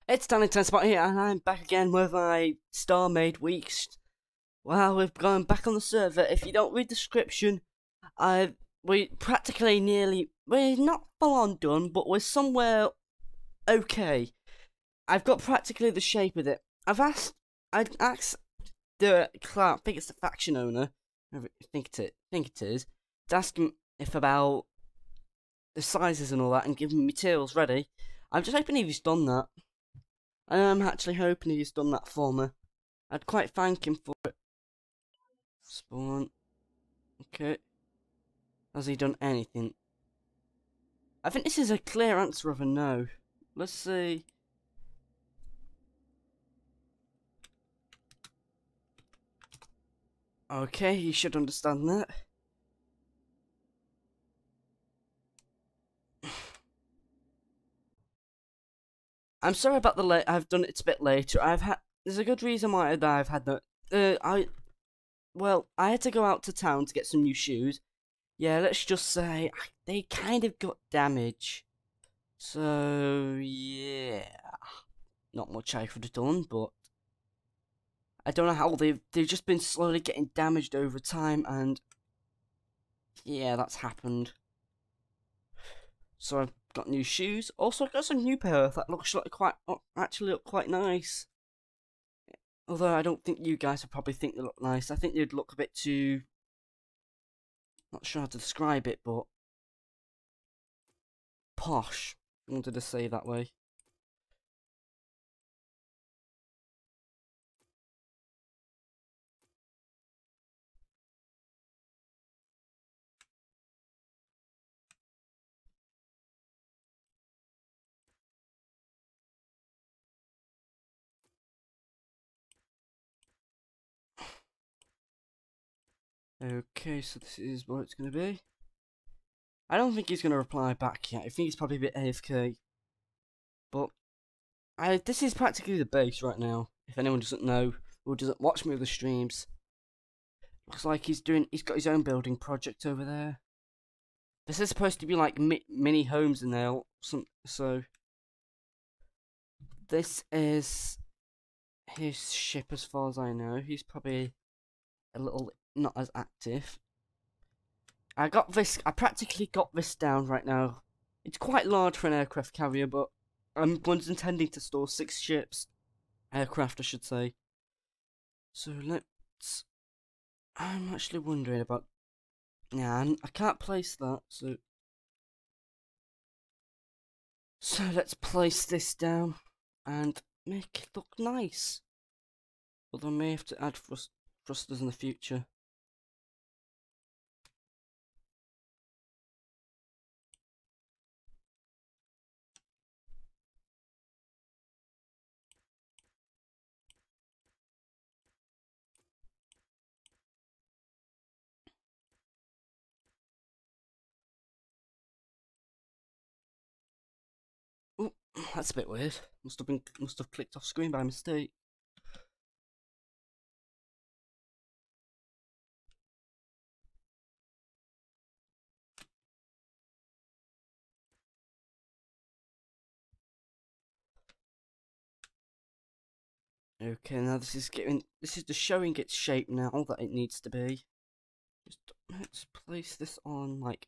It's done.Spot here, and I'm back again with my Starmade weeks. Well, we've gone back on the server. If you don't read the description, we practically we're not full on done, but we're somewhere okay. I've got practically the shape of it. I'd asked the I think it's the faction owner, I think it is, to ask him if about the sizes and all that, and give him materials ready. I'm just hoping he's done that. I'm actually hoping he's done that for me. I'd quite thank him for it. Spawn. Okay. Has he done anything? I think this is a clear answer of a no. Let's see. Okay, he should understand that. I'm sorry about the late. I've done it a bit later. There's a good reason why I've had that. I had to go out to town to get some new shoes. Yeah, let's just say they kind of got damage. So yeah, not much I could have done, but I don't know how they've just been slowly getting damaged over time, and yeah, that's happened. So I've got new shoes. Also, I got some new pair that actually look quite nice. Although I don't think you guys would probably think they look nice. I think they'd look a bit too. Not sure how to describe it, but posh. I wanted to say that way. Okay, so this is what it's going to be. I don't think he's going to reply back yet. I think he's probably a bit AFK. But this is practically the base right now. If anyone doesn't know or doesn't watch me with the streams, looks like he's got his own building project over there. This is supposed to be like mini homes in there. So this is his ship as far as I know. He's probably a little not as active. I practically got this down right now. It's quite large for an aircraft carrier, but I'm intending to store 6 ships. Aircraft, I should say. So I'm actually wondering about. Yeah, I can't place that, so let's place this down and make it look nice. Although I may have to add thrusters in the future. Oh, that's a bit weird. Must have clicked off screen by mistake. Okay, now this is just showing its shape now that it needs to be. Just let's place this on like.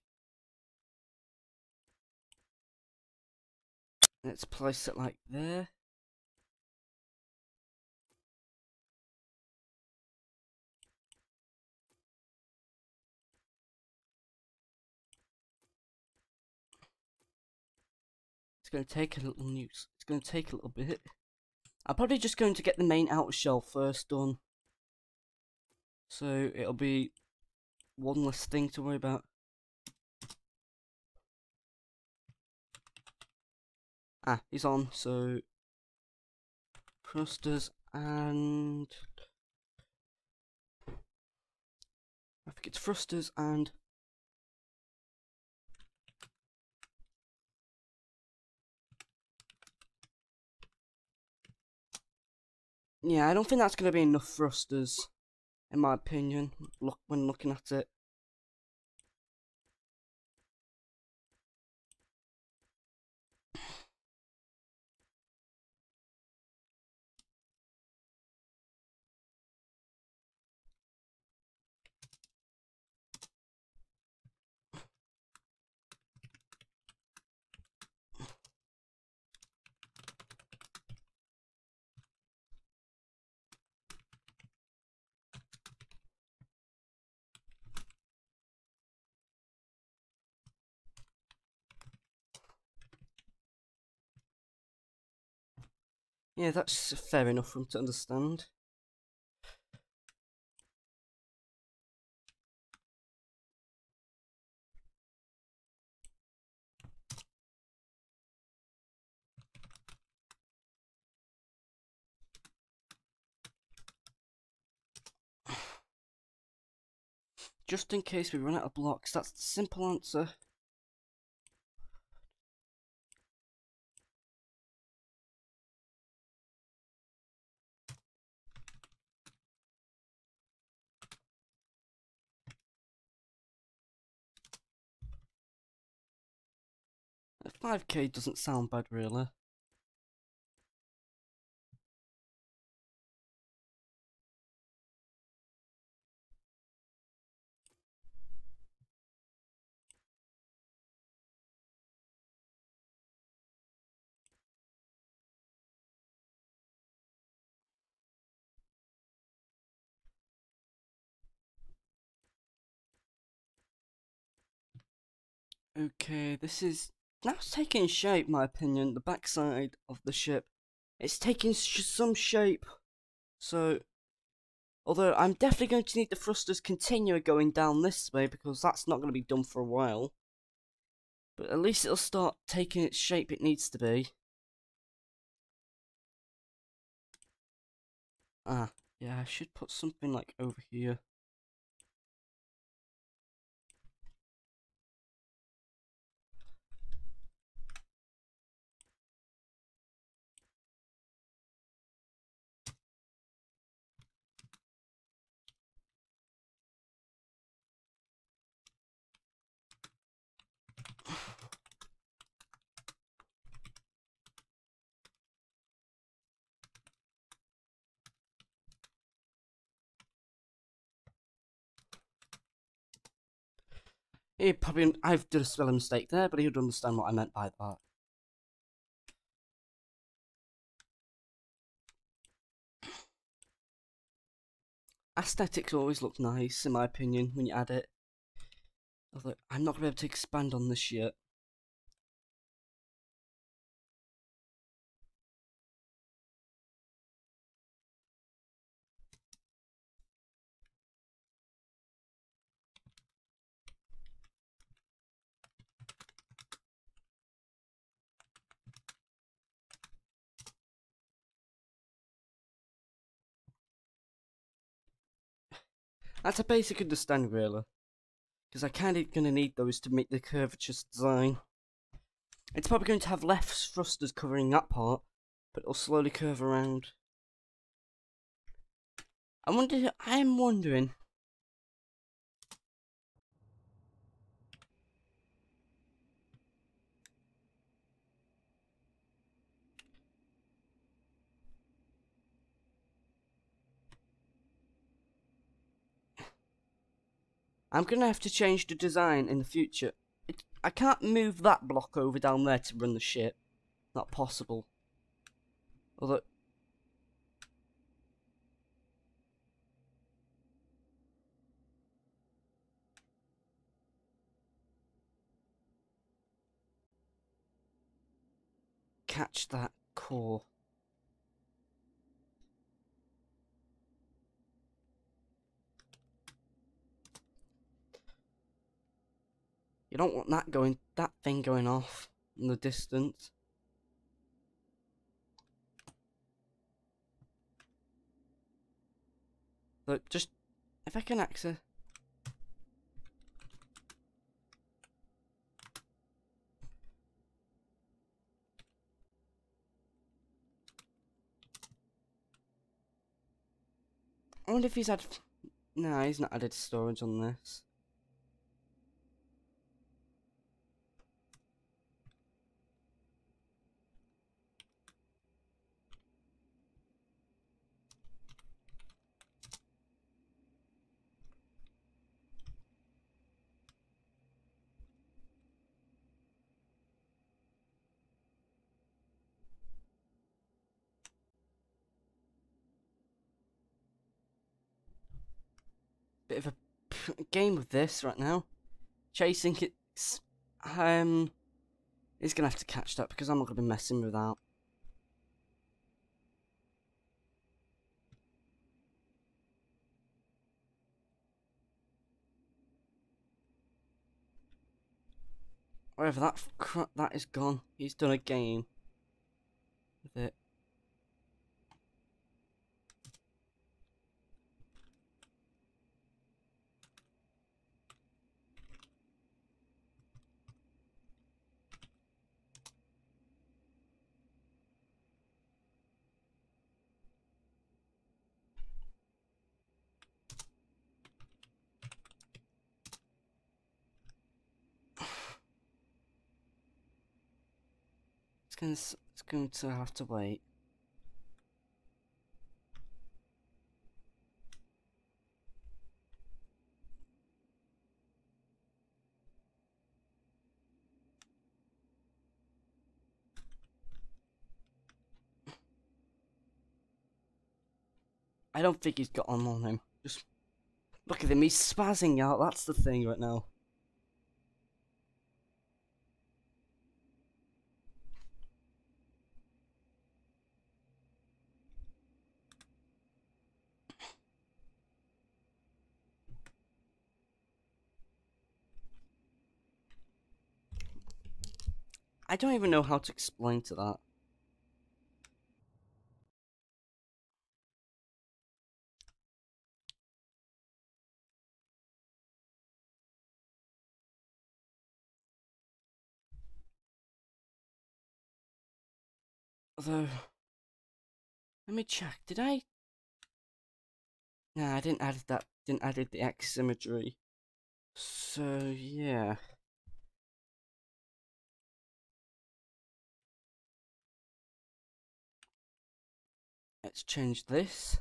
Let's place it like there. It's going to take a little It's going to take a little bit. I'm probably just going to get the main outer shell first done, so it'll be one less thing to worry about. Ah, he's on. So thrusters and I think it's thrusters and yeah, I don't think that's going to be enough thrusters, in my opinion. When looking at it. Yeah, that's fair enough for him to understand. Just in case we run out of blocks, that's the simple answer. A 5k doesn't sound bad, really. Okay, this is... Now it's taking shape, in my opinion, the backside of the ship. It's taking some shape. So, although I'm definitely going to need the thrusters continue going down this way, because that's not going to be done for a while. But at least it'll start taking its shape it needs to be. Ah, yeah, I should put something like over here. I've done a spelling mistake there, but he would understand what I meant by that. Aesthetics always look nice, in my opinion, when you add it. Although, I'm not going to be able to expand on this yet. That's a basic understanding, really. Because I kind of going to need those to make the curvatures design. It's probably going to have less thrusters covering that part, but it'll slowly curve around. I'm wondering. I'm going to have to change the design in the future. I can't move that block over down there to run the ship. Not possible. Although... Catch that core. You don't want that thing going off in the distance. Look, just... If I can access... I wonder if he's had... No, he's not added storage on this. Bit of a game with this right now. Chasing it... He's gonna have to catch that because I'm not gonna be messing with that. Wherever that crap that is gone, he's done a game with it. It's going to have to wait. I don't think he's got on him. Just look at him, he's spazzing out, that's the thing right now. I don't even know how to explain to that. Although, let me check. Did I? Nah, I didn't add that. Didn't add the X symmetry. So yeah. Let's change this.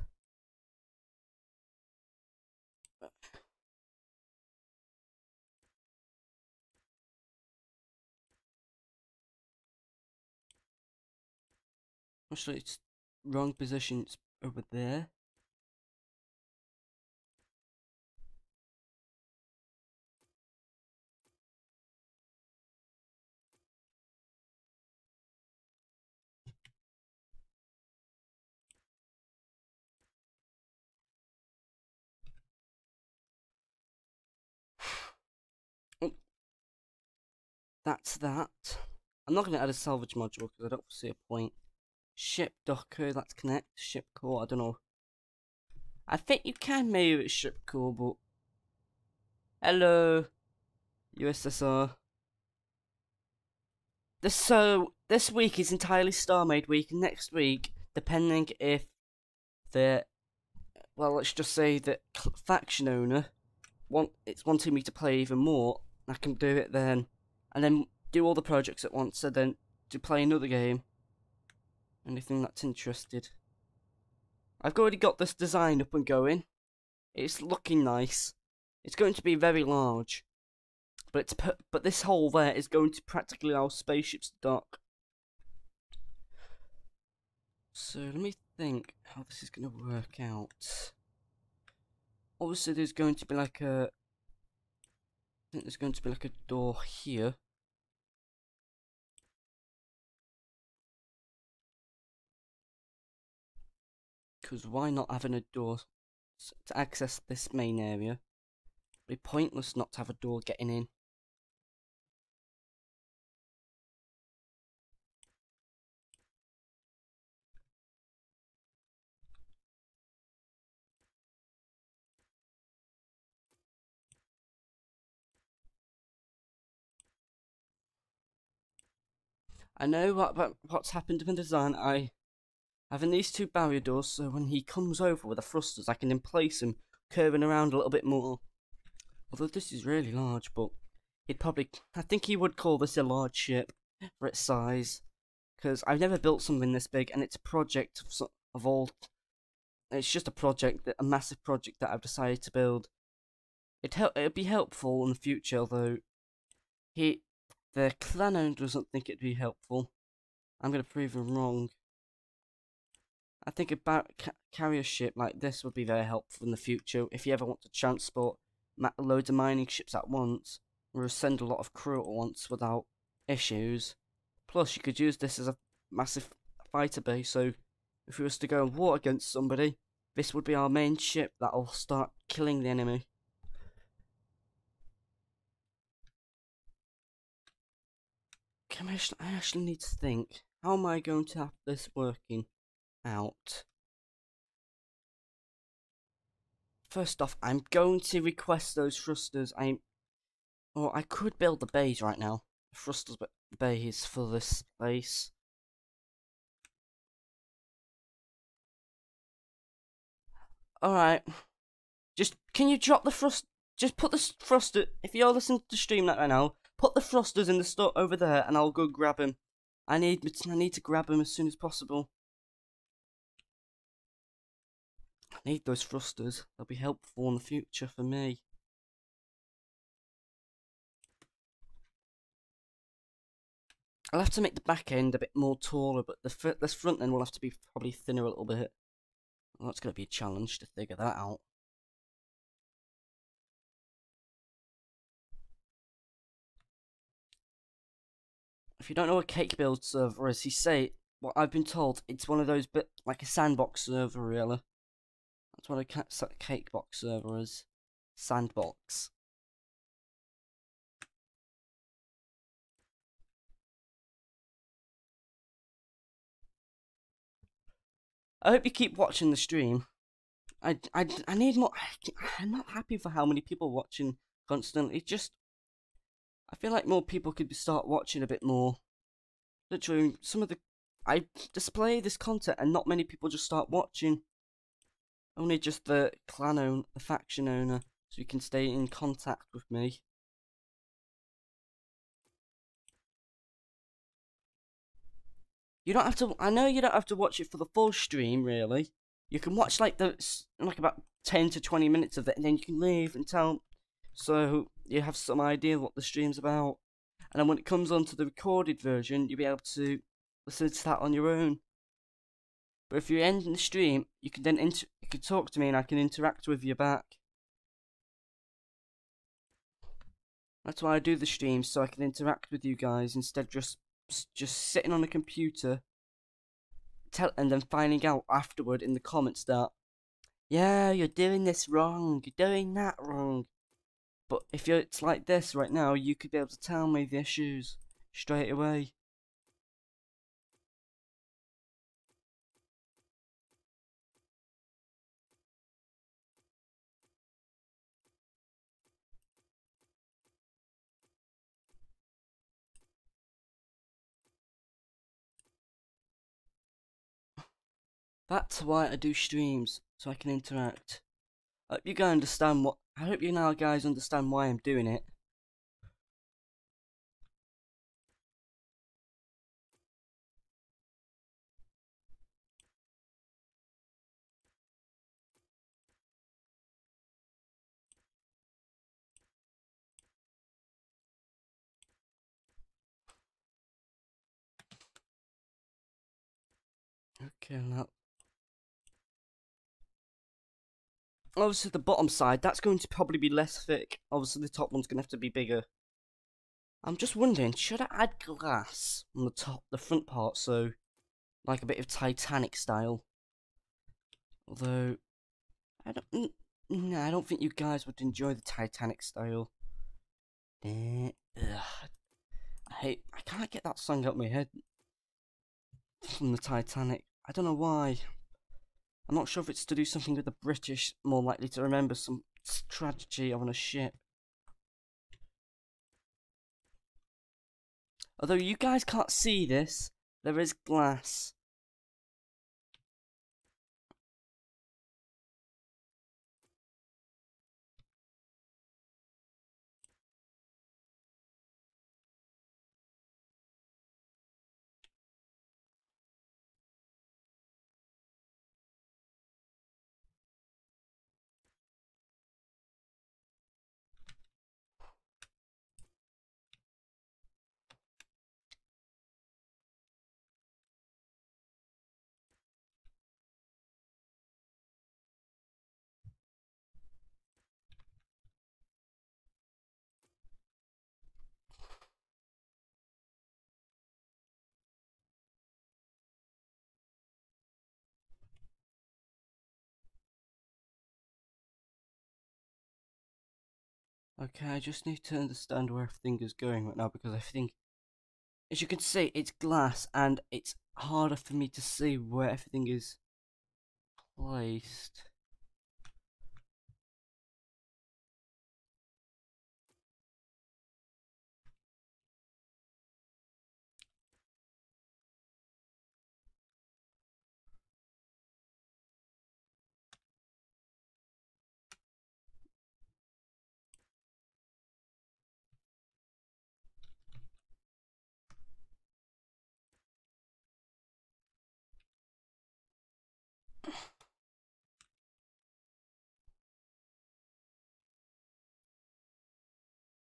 Actually, it's wrong position. It's over there. Oh, that's that. I'm not going to add a salvage module because I don't see a point. Ship docker, let's connect. Ship core, I don't know. I think you can maybe with ship core, but hello, USSR. This week is entirely Starmade week, and next week, depending if the let's just say the faction owner it's wanting me to play even more, I can do it then, and then do all the projects at once, and then to play another game. Anything that's interested. I've already got this design up and going. It's looking nice. It's going to be very large, but this hole there is going to practically allow spaceships to dock. So let me think how this is going to work out. Obviously, there's going to be like a. I think there's going to be like a door here. Because why not having a door to access this main area? It'd be pointless not to have a door getting in. I know what's happened in the design. Having these two barrier doors, so when he comes over with the thrusters, I can then place him curving around a little bit more. Although this is really large, but I think he would call this a large ship for its size. Because I've never built something this big, and it's a project of all. It's just a massive project that I've decided to build. It'd be helpful in the future, though. The clan owner doesn't think it'd be helpful. I'm gonna prove him wrong. I think a carrier ship like this would be very helpful in the future if you ever want to transport loads of mining ships at once, or send a lot of crew at once without issues. Plus, you could use this as a massive fighter base, so if we was to go in war against somebody, this would be our main ship that'll start killing the enemy. I actually need to think. How am I going to have this working out? First off, I'm going to request those thrusters. Or I could build the bays right now. Thrusters bays for this place. Alright. Can you drop the just put the thruster, if you're listening to stream that right now, put the thrusters in the store over there and I'll go grab him. I need to grab him as soon as possible. I need those thrusters. They'll be helpful in the future for me. I'll have to make the back end a bit more taller, but this front end will have to be probably thinner a little bit. Well, that's going to be a challenge to figure that out. If you don't know what cake build server is, what I've been told, it's one of those bit like a sandbox server, really. That's what a cake box server is. Sandbox. I hope you keep watching the stream. I need more. I'm not happy for how many people watching constantly. I feel like more people could start watching a bit more. Literally, I display this content and not many people just start watching. Only just the the faction owner, so you can stay in contact with me. You don't have to. I know you don't have to watch it for the full stream, really. You can watch like about 10 to 20 minutes of it, and then you can leave and tell. So you have some idea what the stream's about. And then when it comes onto the recorded version, you'll be able to listen to that on your own. But if you end the stream, you can then you can talk to me and I can interact with you back. That's why I do the streams, so I can interact with you guys instead of just sitting on a computer and then finding out afterward in the comments that, yeah, you're doing this wrong, you're doing that wrong. But if it's like this right now, you could be able to tell me the issues straight away. That's why I do streams, so I can interact. I hope you guys understand I hope you now guys understand why I'm doing it. Okay, now. Obviously, the bottom side, that's going to probably be less thick. Obviously, the top one's going to have to be bigger. I'm just wondering, should I add glass on the front part, so like a bit of Titanic style? Although, I don't think you guys would enjoy the Titanic style. Ugh. I can't get that song out of my head from the Titanic. I don't know why. I'm not sure if it's to do something with the British, more likely to remember some tragedy on a ship. Although you guys can't see this, there is glass. Okay, I just need to understand where everything is going right now because I think As you can see, it's glass and it's harder for me to see where everything is placed.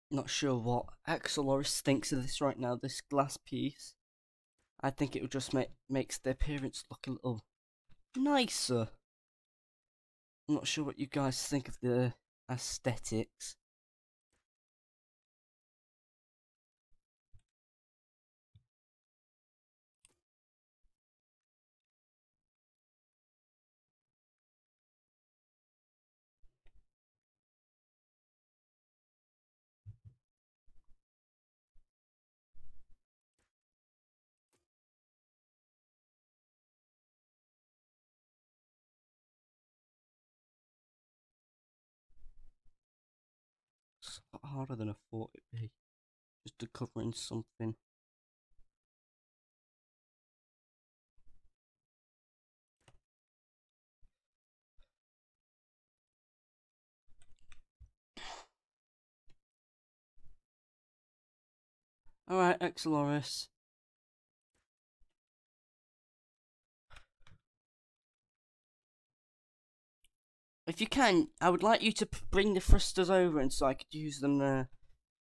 Not sure what Axeloris thinks of this right now, this glass piece. I think it would just makes the appearance look a little nicer. I'm not sure what you guys think of the aesthetics. It's a lot harder than I thought it'd be. Just to cover in something. Alright, Axeloris. If you can, I would like you to bring the thrusters over and so I could use them there.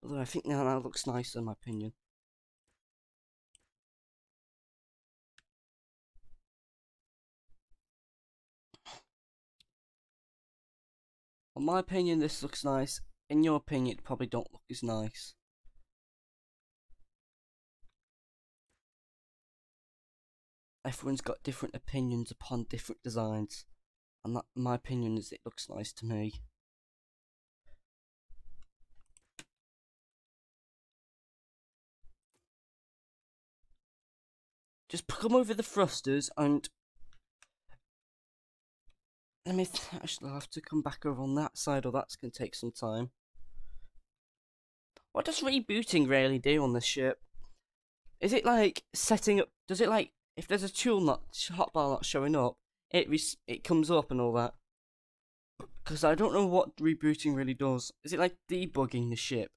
Although I think now that looks nicer in my opinion. In my opinion, this looks nice. In your opinion, it probably don't look as nice. Everyone's got different opinions upon different designs. And that, my opinion is it looks nice to me. Just come over the thrusters and let me actually I'll have to come back over on that side or that's going to take some time. What does rebooting really do on this ship? Is it like setting up, does it like, if there's a tool hotbar not showing up, it comes up and all that? Because I don't know what rebooting really does. Is it like debugging the ship?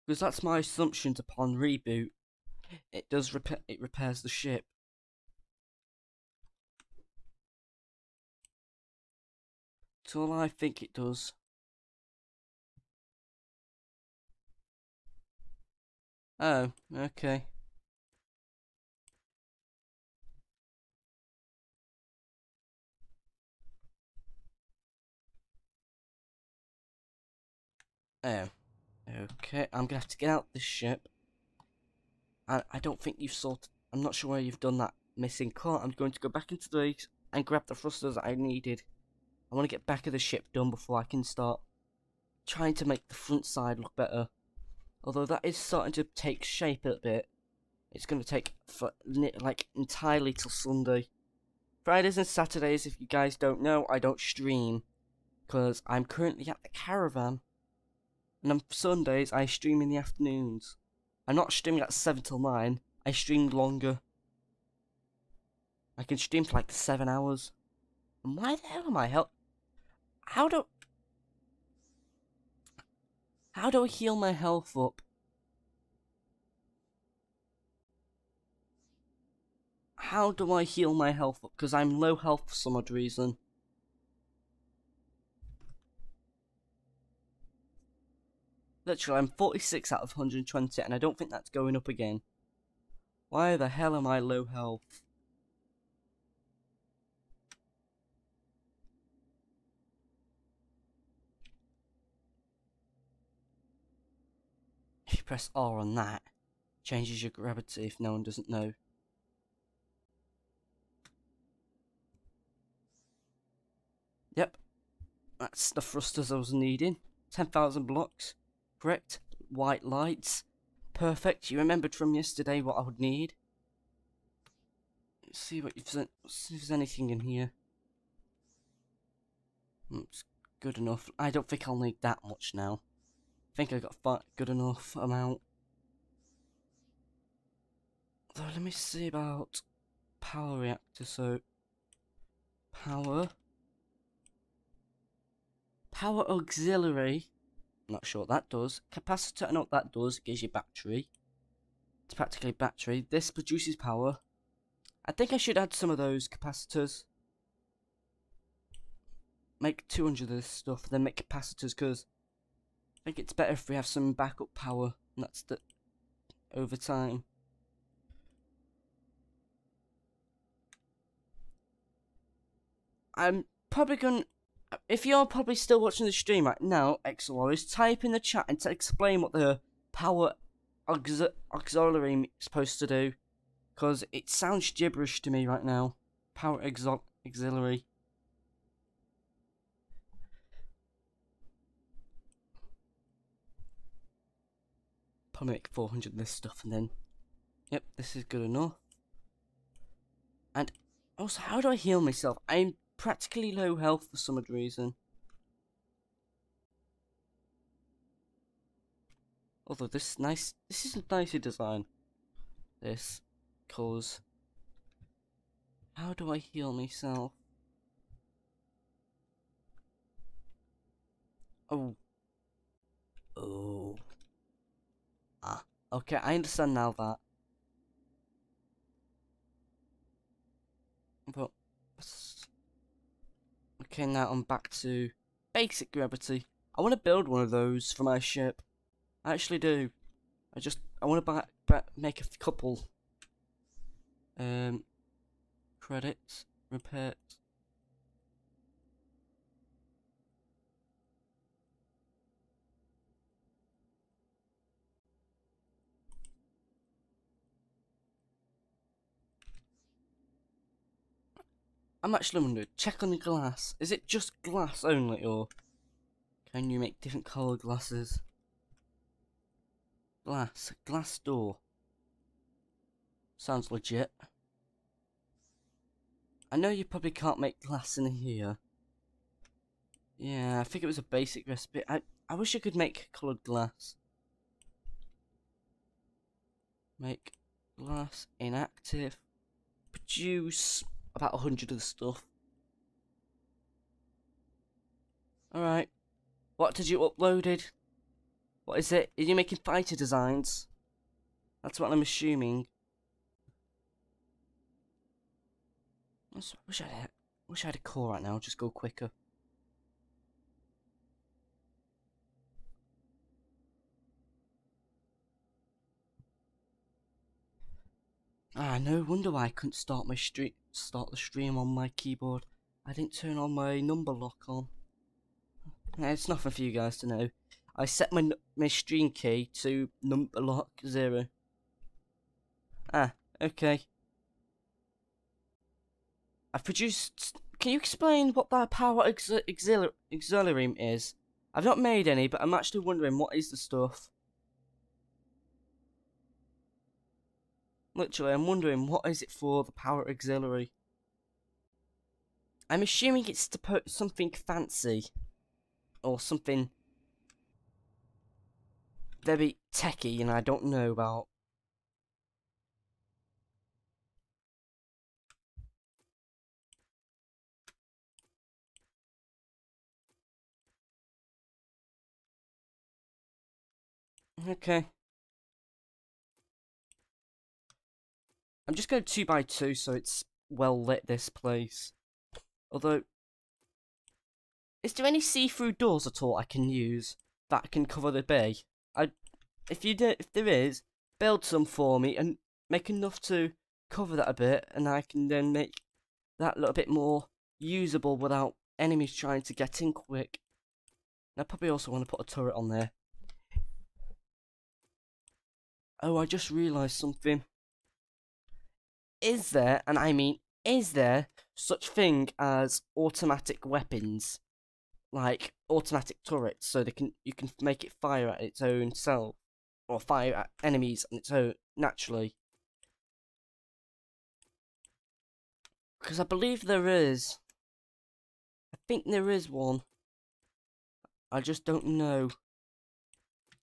Because that's my assumptions upon reboot. It does it repairs the ship. That's all I think it does. Oh, okay. Oh, okay. I'm gonna have to get out this ship. I don't think you've sorted. I'm not sure where you've done that missing car. I'm going to go back into these and grab the thrusters that I needed. I want to get back of the ship done before I can start trying to make the front side look better. Although that is starting to take shape a bit. It's going to take like entirely till Sunday. Fridays and Saturdays, if you guys don't know, I don't stream because I'm currently at the caravan. And on Sundays, I stream in the afternoons. I'm not streaming at 7 till 9. I stream longer. I can stream for like 7 hours. And why the hell am I How do I heal my health up? How do I heal my health up? Because I'm low health for some odd reason. Literally, I'm 46 out of 120, and I don't think that's going up again. Why the hell am I low health? If you press R on that, it changes your gravity if no one doesn't know. Yep, that's the thrusters I was needing. 10,000 blocks. Correct. White lights. Perfect. You remembered from yesterday what I would need. Let's see what you've sent. See if there's anything in here. It's good enough. I don't think I'll need that much now. I think I got a good enough amount. So let me see about power reactor. So power auxiliary. Not sure what that does. Capacitor. I know what that does. It gives you battery. It's practically battery. This produces power. I think I should add some of those capacitors. Make 200 of this stuff, then make capacitors, because I think it's better if we have some backup power, and that's the over time. I'm probably going to, if you're probably still watching the stream right now, XLRs, type in the chat and to explain what the power auxiliary is supposed to do, because it sounds gibberish to me right now. Power auxiliary. Probably make 400 of this stuff and then, yep, this is good enough. And also, how do I heal myself? I'm practically low health for some odd reason. Although this is a nicer design. This, cause how do I heal myself? Oh. Ah, okay, I understand now that. But okay, now I'm back to basic gravity. I want to build one of those for my ship. I actually do. I want to make a couple. Credits, repairs. I'm actually wondering, check on the glass. Is it just glass only, or can you make different colour glasses? Glass door. Sounds legit. I know you probably can't make glass in here. Yeah, I think it was a basic recipe. I wish I could make coloured glass. Make glass inactive. Produce about 100 of the stuff. Alright. What did you uploaded? What is it? Are you making fighter designs? That's what I'm assuming. I wish I had a core right now, just go quicker. Ah, no wonder why I couldn't start the stream on my keyboard. I didn't turn on my number lock on. It's nothing for you guys to know. I set my stream key to number lock 0. Ah, okay. I've produced. Can you explain what that power auxiliary is? I've not made any, but I'm actually wondering what is the stuff. Literally, I'm wondering what is it for, the power auxiliary. I'm assuming it's to put something fancy. Or something very techy and I don't know about. Okay. I'm just going 2x2 so it's well lit, this place. Although, is there any see-through doors at all I can use that can cover the bay? If there is, build some for me and make enough to cover that a bit, and I can then make that a little bit more usable without enemies trying to get in quick. And I probably also want to put a turret on there. Oh, I just realised something. Is there, and I mean, is there such thing as automatic weapons? like automatic turrets, so you can make it fire at its own self, or fire at enemies on its own naturally. Because I believe there is. I think there is one. I just don't know.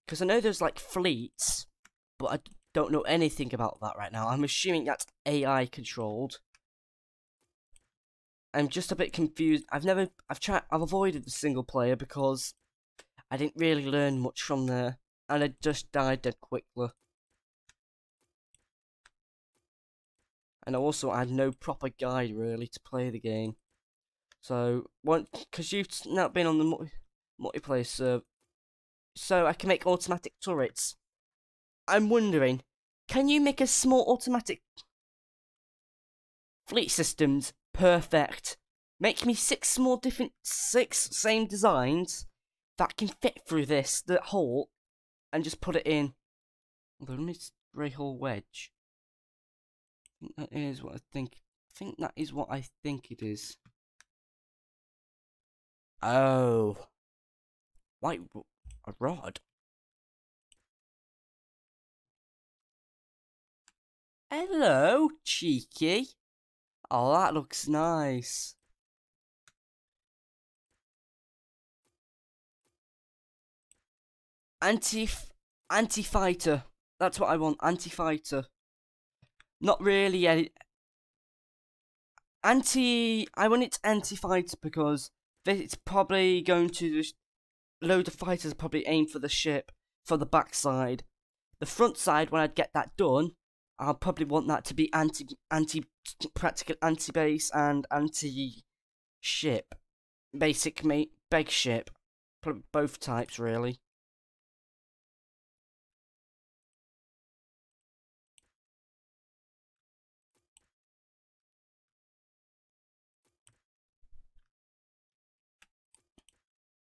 Because I know there's like fleets, but I don't know anything about that right now. I'm assuming that's AI controlled. I'm just a bit confused. I've avoided the single player because I didn't really learn much from there, and I just died dead quickly. And also, I had no proper guide really to play the game. So, because you've not been on the multiplayer server, so I can make automatic turrets. I'm wondering, can you make a small automatic fleet systems perfect? Make me six same designs that can fit through the hole, and just put it in. Although, let me grey hole wedge. I think that is what I think. I think that is what I think it is. Oh. White a rod. Hello, cheeky. Oh, that looks nice. Anti-fighter. That's what I want. Anti-fighter. Not really any. I want it anti-fighter because it's probably going to load of fighters probably aim for the ship for the backside. The front side, when I'd get that done, I'll probably want that to be practical anti-base and anti-ship, basic big ship, both types really.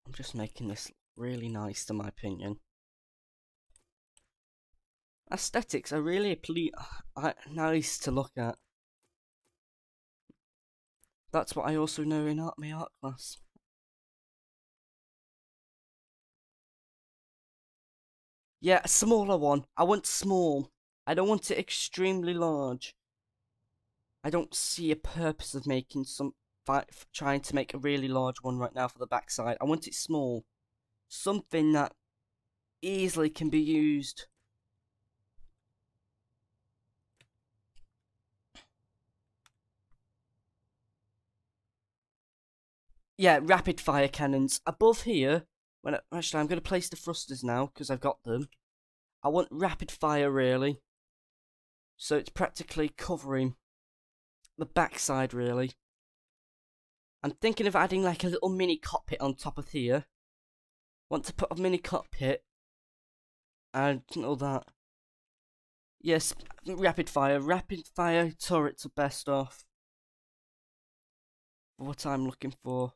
I'm just making this really nice, in my opinion. Aesthetics are really nice to look at. That's what I also know in my art class. Yeah, a smaller one. I want small. I don't want it extremely large. I don't see a purpose of making trying to make a really large one right now for the backside. I want it small. Something that easily can be used. Yeah, rapid fire cannons. Above here, actually I'm going to place the thrusters now, because I've got them. I want rapid fire, really. So it's practically covering the backside, really. I'm thinking of adding like a little mini cockpit on top of here. Want to put a mini cockpit and all that. Yes, rapid fire. Rapid fire turrets are best off. What I'm looking for.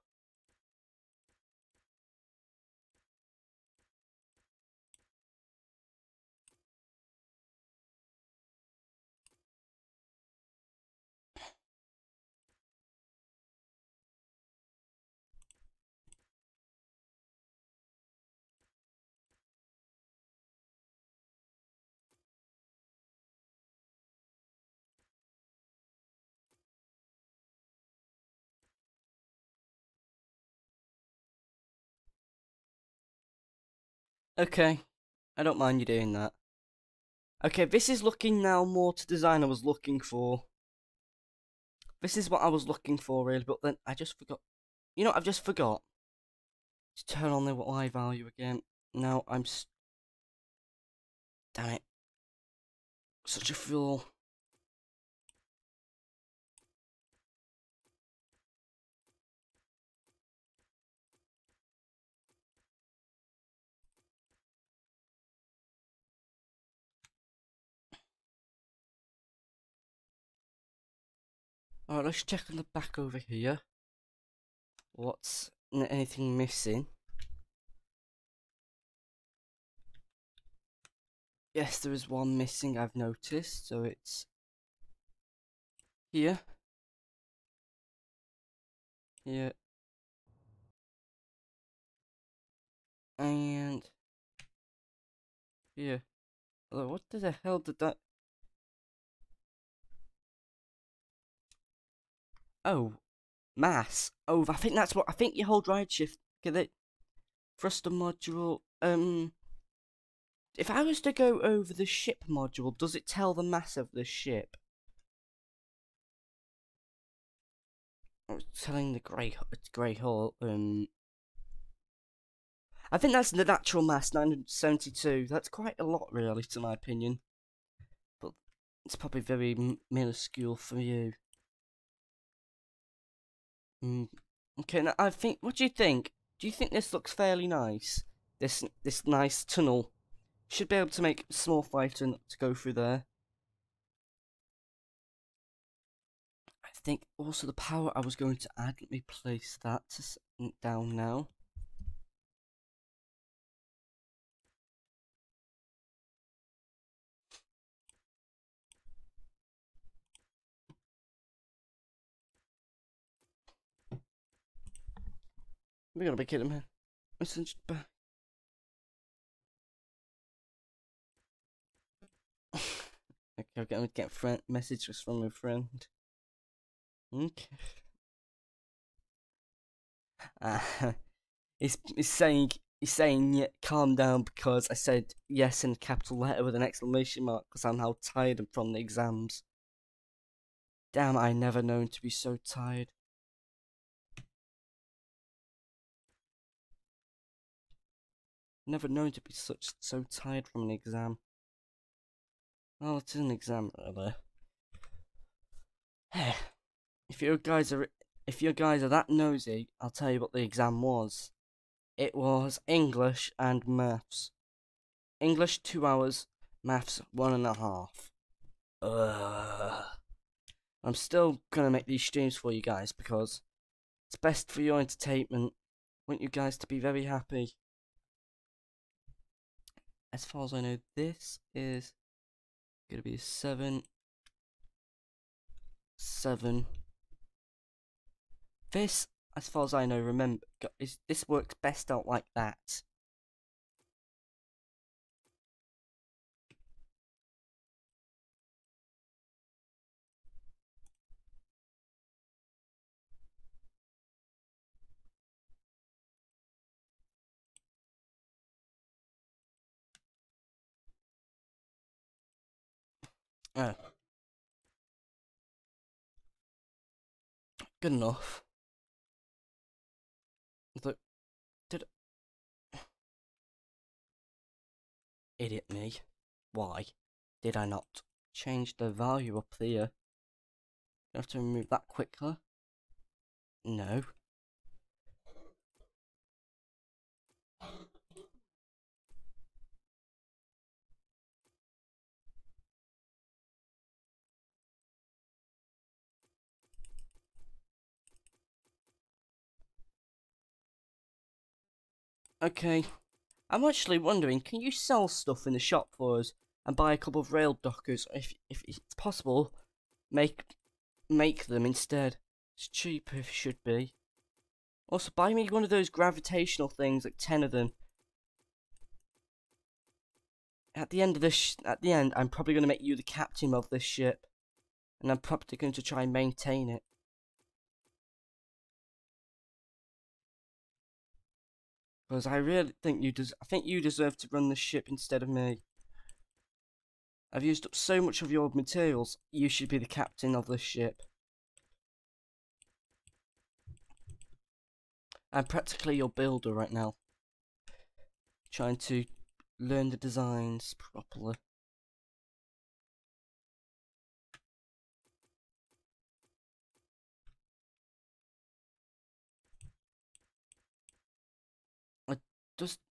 Okay, I don't mind you doing that. Okay, this is looking now more to design I was looking for. This is what I was looking for, really, but then I just forgot. You know, I've just forgot to turn on the Y value again. Now I'm. Damn it. Such a fool. Alright, let's check on the back over here. What's anything missing? Yes, there is one missing, I've noticed, so it's here. Here. And here. Although, what the hell did that? Oh, mass. Oh, I think that's what. I think you hold right shift. Get it? Thruster module. If I was to go over the ship module, does it tell the mass of the ship? Oh, it's telling the grey hull. I think that's the natural mass, 972. That's quite a lot, really, to my opinion. But it's probably very minuscule for you. Okay, now I think. What do you think? Do you think this looks fairly nice? This nice tunnel. Should be able to make a small fighter to go through there. I think also the power I was going to add. Let me place that down now. We're gonna be kidding me. Okay, I'm gonna get messages from my friend. Okay. He's saying yeah, calm down because I said yes in a capital letter with an exclamation mark because I'm now tired from the exams. Damn, I never known to be so tired. Never known to be so tired from an exam. Well, it's an exam, rather. If you guys are that nosy, I'll tell you what the exam was. It was English and maths. English 2 hours, maths 1.5. I'm still gonna make these streams for you guys because it's best for your entertainment. I want you guys to be very happy. As far as I know, this is gonna be 7. This, as far as I know, remember, this works best out like that. Good enough. Look, did idiot me? Why did I not change the value up here? I have to remove that quicker. No. Okay. I'm actually wondering, can you sell stuff in the shop for us and buy a couple of rail dockers? If it's possible, make them instead. It's cheaper if it should be. Also, buy me one of those gravitational things, like 10 of them. At the end of this, I'm probably going to make you the captain of this ship, and I'm probably going to try and maintain it. Because I really think I think you deserve to run the ship instead of me. I've used up so much of your materials. You should be the captain of this ship. I'm practically your builder right now. Trying to learn the designs properly.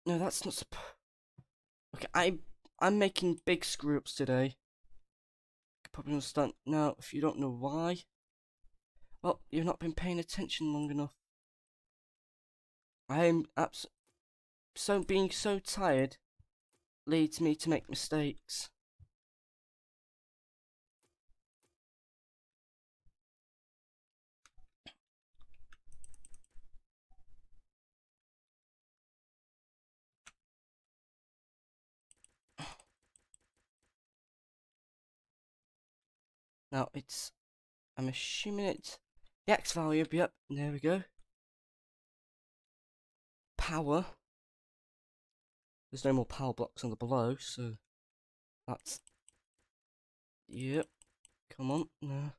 No, that's not. Okay, I'm making big screw ups today. You probably understand now. If you don't know why, well, you've not been paying attention long enough. I'm being so tired leads me to make mistakes. Now it's, I'm assuming it's the X value. Yep, there we go. Power. There's no more power blocks on the below, so that's, yep. Come on, no.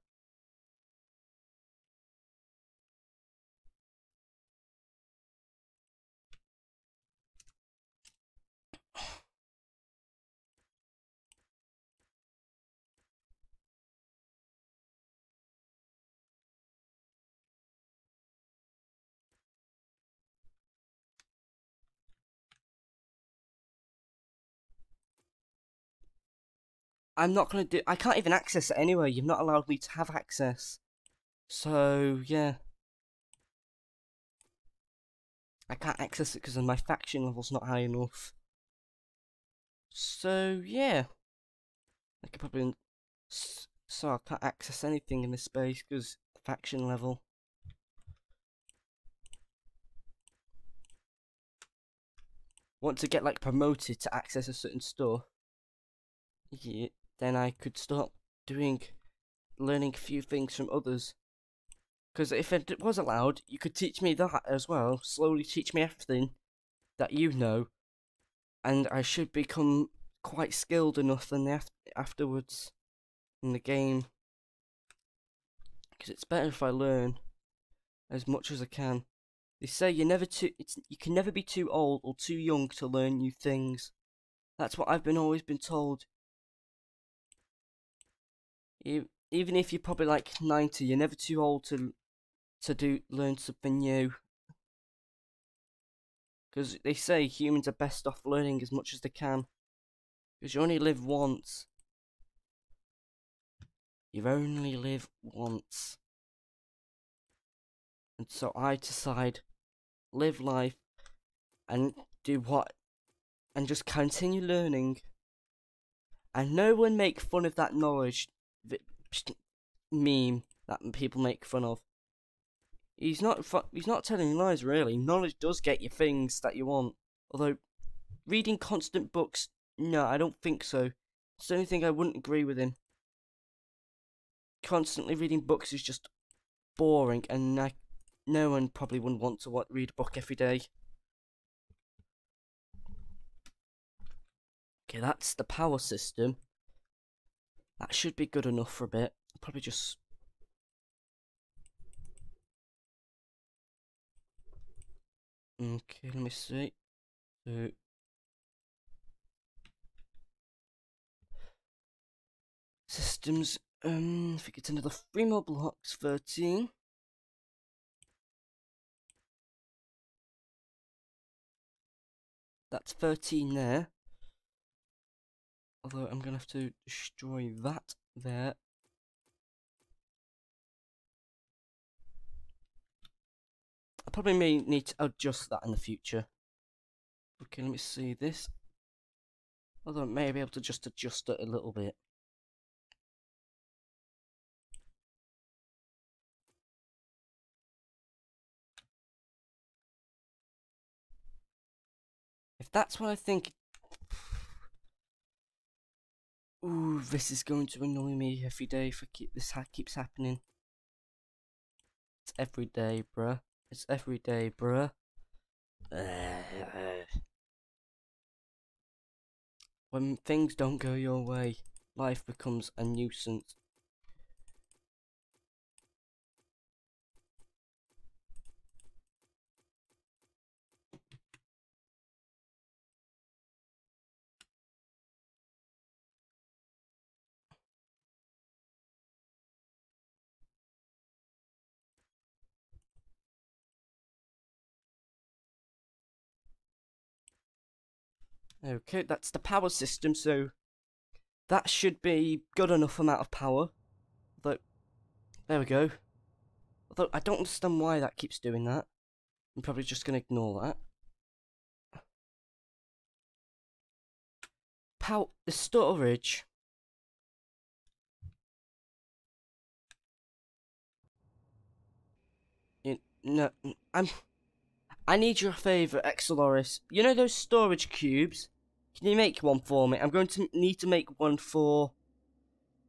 I'm not gonna do. I can't even access it anyway. You've not allowed me to have access. So yeah, I can't access it because my faction level's not high enough. So yeah, I could probably. So I can't access anything in this space because faction level. Want to get like promoted to access a certain stuff. Yeah, then I could start learning a few things from others. Because if it was allowed, you could teach me that as well. Slowly teach me everything that you know, and I should become quite skilled enough then afterwards in the game. Because it's better if I learn as much as I can. They say you can never be too old or too young to learn new things. That's what I've always been told. Even if you're probably like 90, you're never too old to learn something new. Because they say humans are best off learning as much as they can. Because you only live once. You only live once. And so I decide, live life, and do what, and just continue learning. And no one make fun of that knowledge meme that people make fun of. He's not telling lies really. Knowledge does get you things that you want. Although reading constant books, no, I don't think so. It's the only thing I wouldn't agree with him. Constantly reading books is just boring, and no one probably wouldn't want to read a book every day. Okay, that's the power system. That should be good enough for a bit. I'll probably just... Okay, let me see. So... Systems, if we get another 3 more blocks, 13. That's 13 there. Although I'm gonna have to destroy that there. I probably may need to adjust that in the future. Okay, let me see this. Although I may be able to just adjust it a little bit. If that's what I think... Ooh, this is going to annoy me every day if this keeps happening. It's every day, bruh. It's every day, bruh. When things don't go your way, life becomes a nuisance. Okay, that's the power system, so that should be good enough amount of power. But there we go. Although I don't understand why that keeps doing that. I'm probably just gonna ignore that. The storage. No, I need your favour, Exoloris. You know those storage cubes? Can you make one for me? I'm going to need to make one for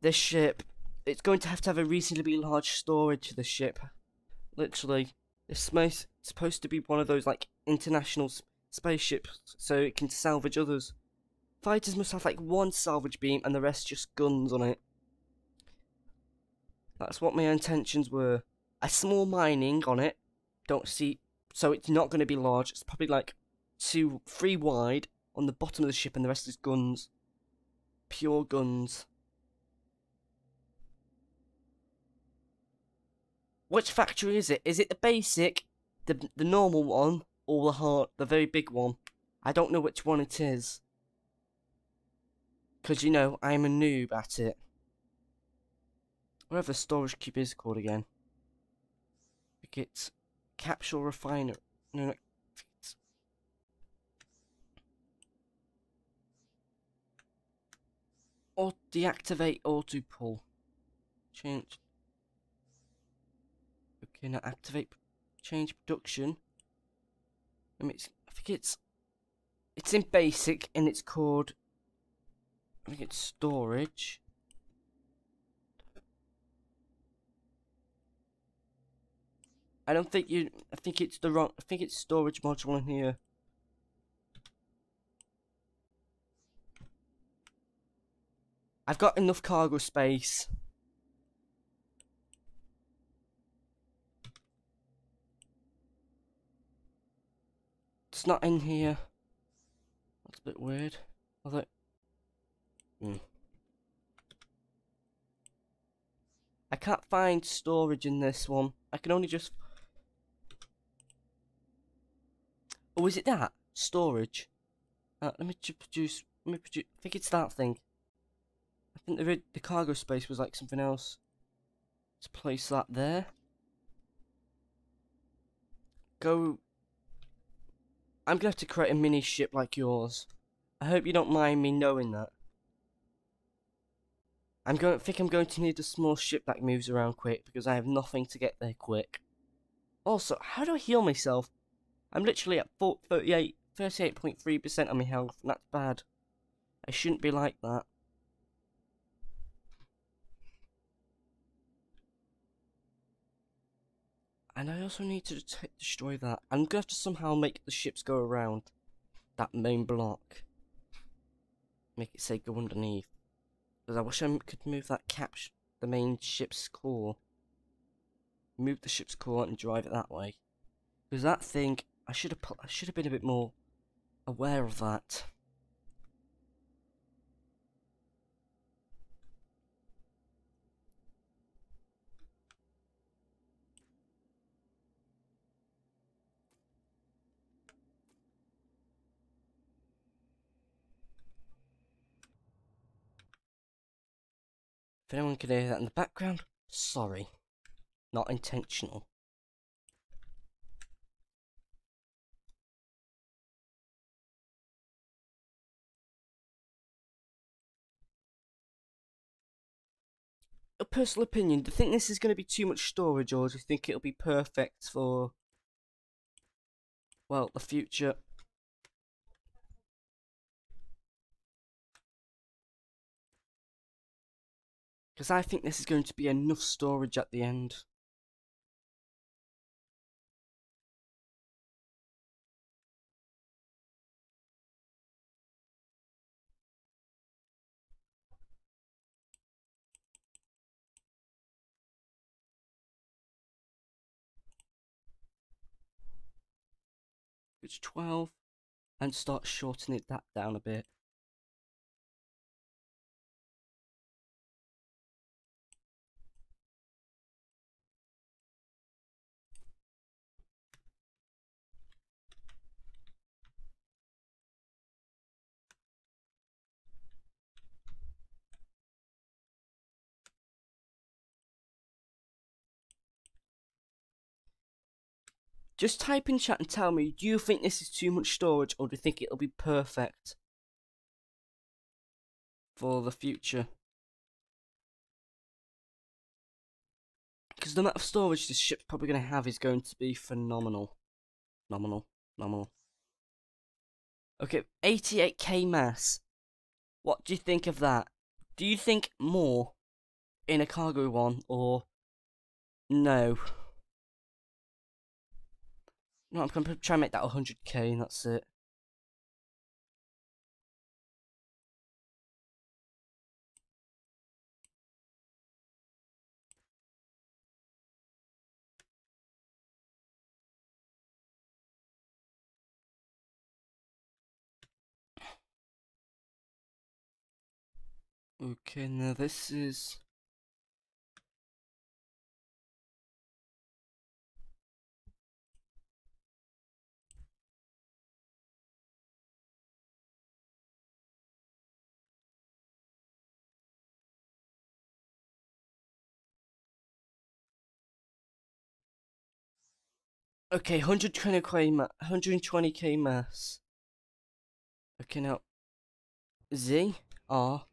this ship. it's going to have a reasonably large storage for the ship. Literally, it's supposed to be one of those like international spaceships, so it can salvage others. Fighters must have like one salvage beam and the rest just guns on it. That's what my intentions were. A small mining on it. Don't see, so it's not going to be large. It's probably like 3 wide on the bottom of the ship, and the rest is guns. Pure guns. Which factory is it? Is it the basic, the normal one, or the very big one? I don't know which one it is. Because, you know, I'm a noob at it. Whatever the storage cube is called again. I think it's capsule refiner. No. Or deactivate auto pull. Change. Okay, now activate. Change production. I think it's in basic and it's called. I think it's storage. I think it's the wrong. I think it's storage module in here. I've got enough cargo space. It's not in here. That's a bit weird. Although, I can't find storage in this one. I can only just. Oh, is it that? Storage. Let me produce. I think it's that thing. I think the cargo space was like something else. Let's place that there. Go. I'm gonna have to create a mini ship like yours. I hope you don't mind me knowing that. I think I'm going to need a small ship that moves around quick because I have nothing to get there quick. Also, how do I heal myself? I'm literally at 38.3% of my health, and that's bad. I shouldn't be like that. And I also need to destroy that. I'm gonna have to somehow make the ships go around that main block. Make it say go underneath. Because I wish I could move that the main ship's core. Move the ship's core and drive it that way. Because that thing, I should have been a bit more aware of that. If anyone can hear that in the background, sorry. Not intentional. A personal opinion, do you think this is going to be too much storage, or do you think it'll be perfect for, well, the future? Because I think this is going to be enough storage at the end. It's 12, and start shortening that down a bit. Just type in chat and tell me, do you think this is too much storage, or do you think it'll be perfect for the future? Because the amount of storage this ship's probably going to have is going to be phenomenal. Phenomenal. Okay, 88k mass. What do you think of that? Do you think more in a cargo one, or no. No, I'm gonna try and make that 100k, and that's it. Okay, now this is... Okay, 120k mass. Okay, now Z R.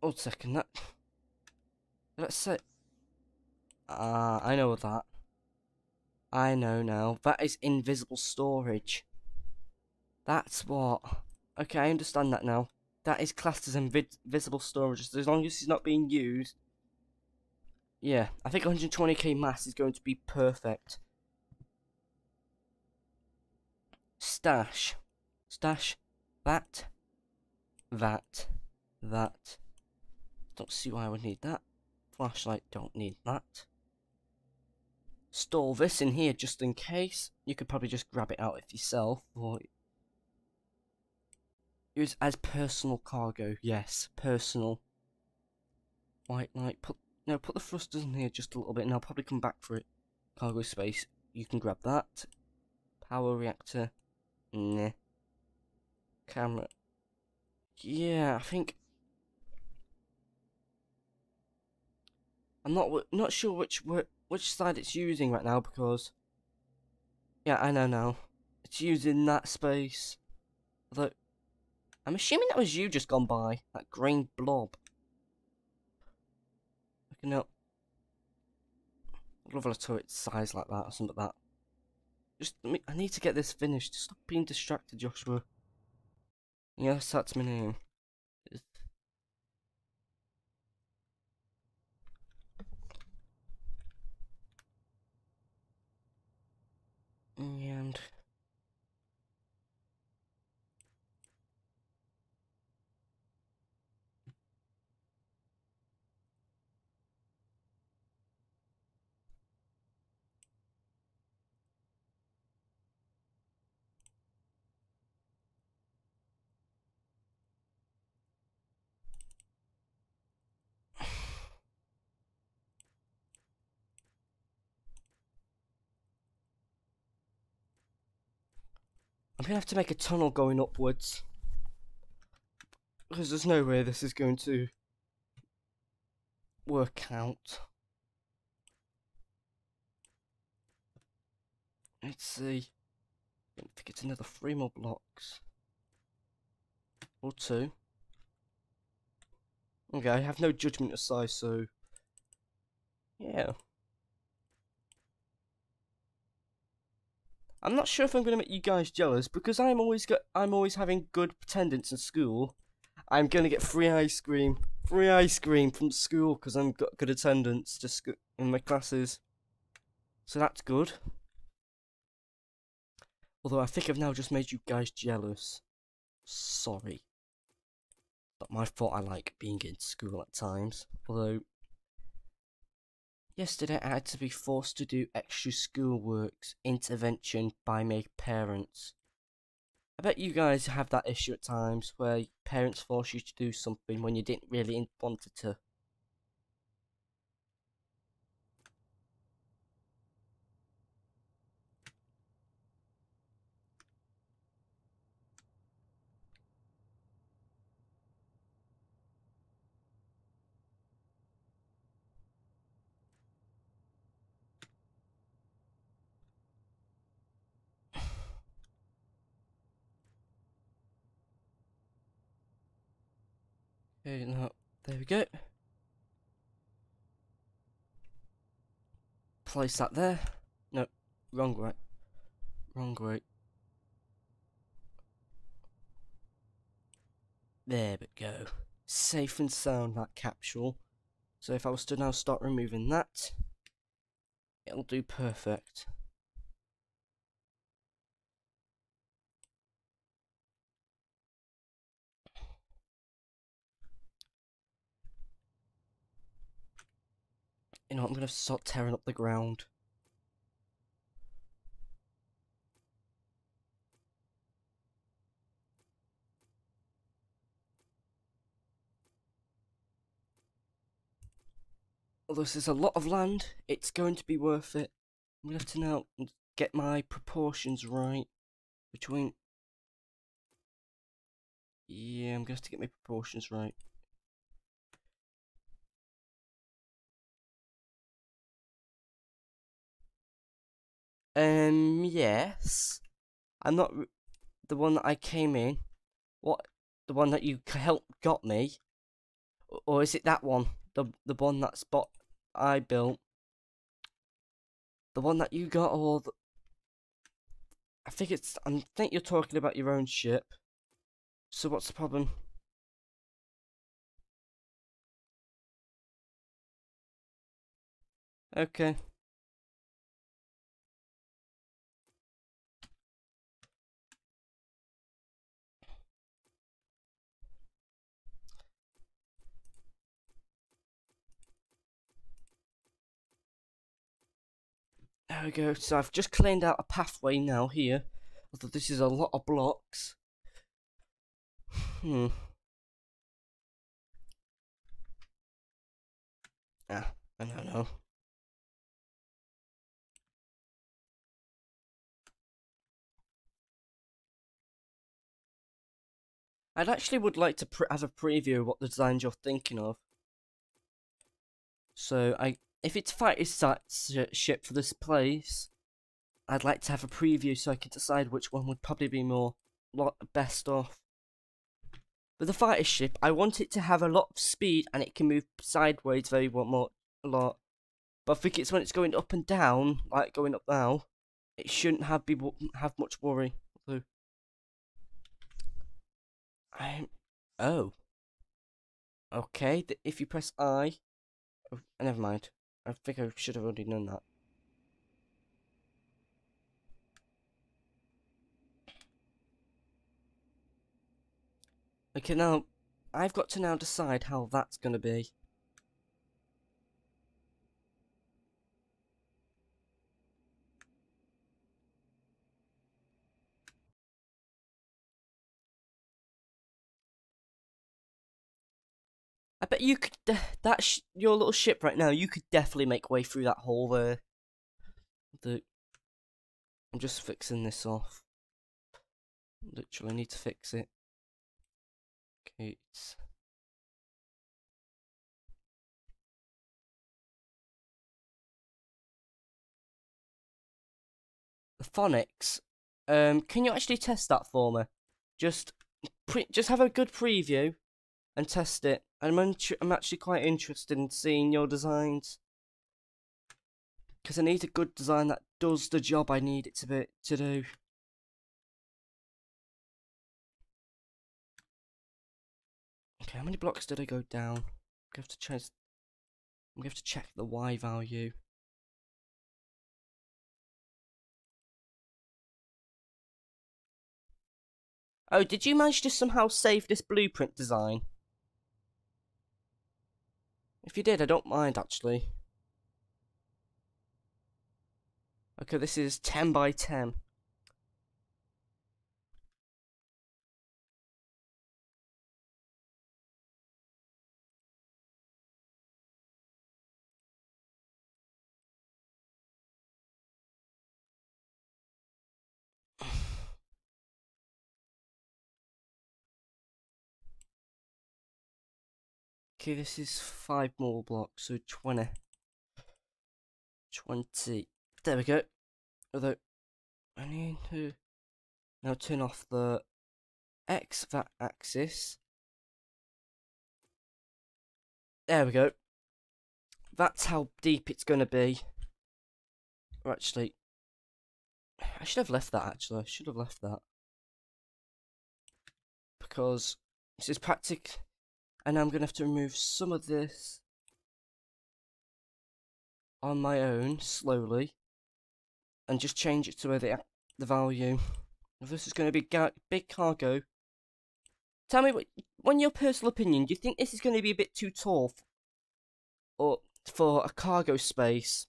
1 second. That, let's say. I know that. I know now. That is invisible storage. That's what. Okay, I understand that now. That is classed as invisible storage, as long as it's not being used. Yeah, I think 120k mass is going to be perfect. Stash. Stash. That. That. Don't see why I would need that. Flashlight, don't need that. Store this in here just in case. You could probably just grab it out of yourself, or use as personal cargo. Yes, personal. White light. Put the thrusters in here just a little bit, and I'll probably come back for it. Cargo space. You can grab that. Power reactor. Nah. Camera. Yeah, I think I'm not sure which side it's using right now, because yeah, I know now. It's using that space. Although I'm assuming that was you just gone by, that green blob. Okay, no. I'd love a turret size like that or something like that. Just I need to get this finished. Stop being distracted, Joshua. Yes, that's my name. And I'm gonna have to make a tunnel going upwards, because there's no way this is going to work out. Let's see. I think it's another 3 more blocks. Or 2. Okay, I have no judgment of size, so yeah. I'm not sure if I'm gonna make you guys jealous, because I'm always having good attendance in school. I'm gonna get free ice cream from school because I'm got good attendance just in my classes. So that's good. Although I think I've now just made you guys jealous. Sorry. Not my fault, I like being in school at times. Although yesterday I had to be forced to do extra schoolworks intervention by my parents. I bet you guys have that issue at times where parents force you to do something when you didn't really want it to. Okay, now, there we go. Place that there. No, wrong way. Wrong way. There we go. Safe and sound, that capsule. So if I was to now start removing that, it'll do perfect. You know, I'm going to start tearing up the ground. Although this is a lot of land, it's going to be worth it. I'm going to have to now get my proportions right between... Yeah, I'm going to have to get my proportions right. Yes. I'm not the one that I came in. What? The one that you got me? Or is it that one? The one that I built? The one that you got, or the... I think you're talking about your own ship. So what's the problem? Okay. There we go. So I've just cleaned out a pathway now here. Although this is a lot of blocks. I don't know. I'd actually would like to have a preview of what the designs you're thinking of. So if it's fighter's ship for this place, I'd like to have a preview so I can decide which one would probably be best off. With the fighter ship, I want it to have a lot of speed and it can move sideways a lot. But I think it's when it's going up and down, like going up now, it shouldn't have much worry. So, oh, okay. If you press I, oh, never mind. I think I should have already known that. Okay, now I've got to now decide how that's gonna be. I bet you could. Your little ship right now. You could definitely make way through that hole there. I'm just fixing this off. Literally, I need to fix it. Okay, the phonics. Can you actually test that for me? Just have a good preview and test it. I'm actually quite interested in seeing your designs because I need a good design that does the job I need it to do. Okay, how many blocks did I go down? I'm gonna have to check the Y value. Oh, did you manage to somehow save this blueprint design? If you did, I don't mind actually. Okay, this is 10 by 10. Okay, this is 5 more blocks, so 20. 20. There we go. Although, I need to now turn off the X axis. There we go. That's how deep it's going to be. Or actually, I should have left that actually. I should have left that. Because This is practic, and I'm gonna have to remove some of this on my own slowly, and just change it to where the value. If this is going to be big cargo. Tell me, what in your personal opinion, do you think this is going to be a bit too tall or for a cargo space?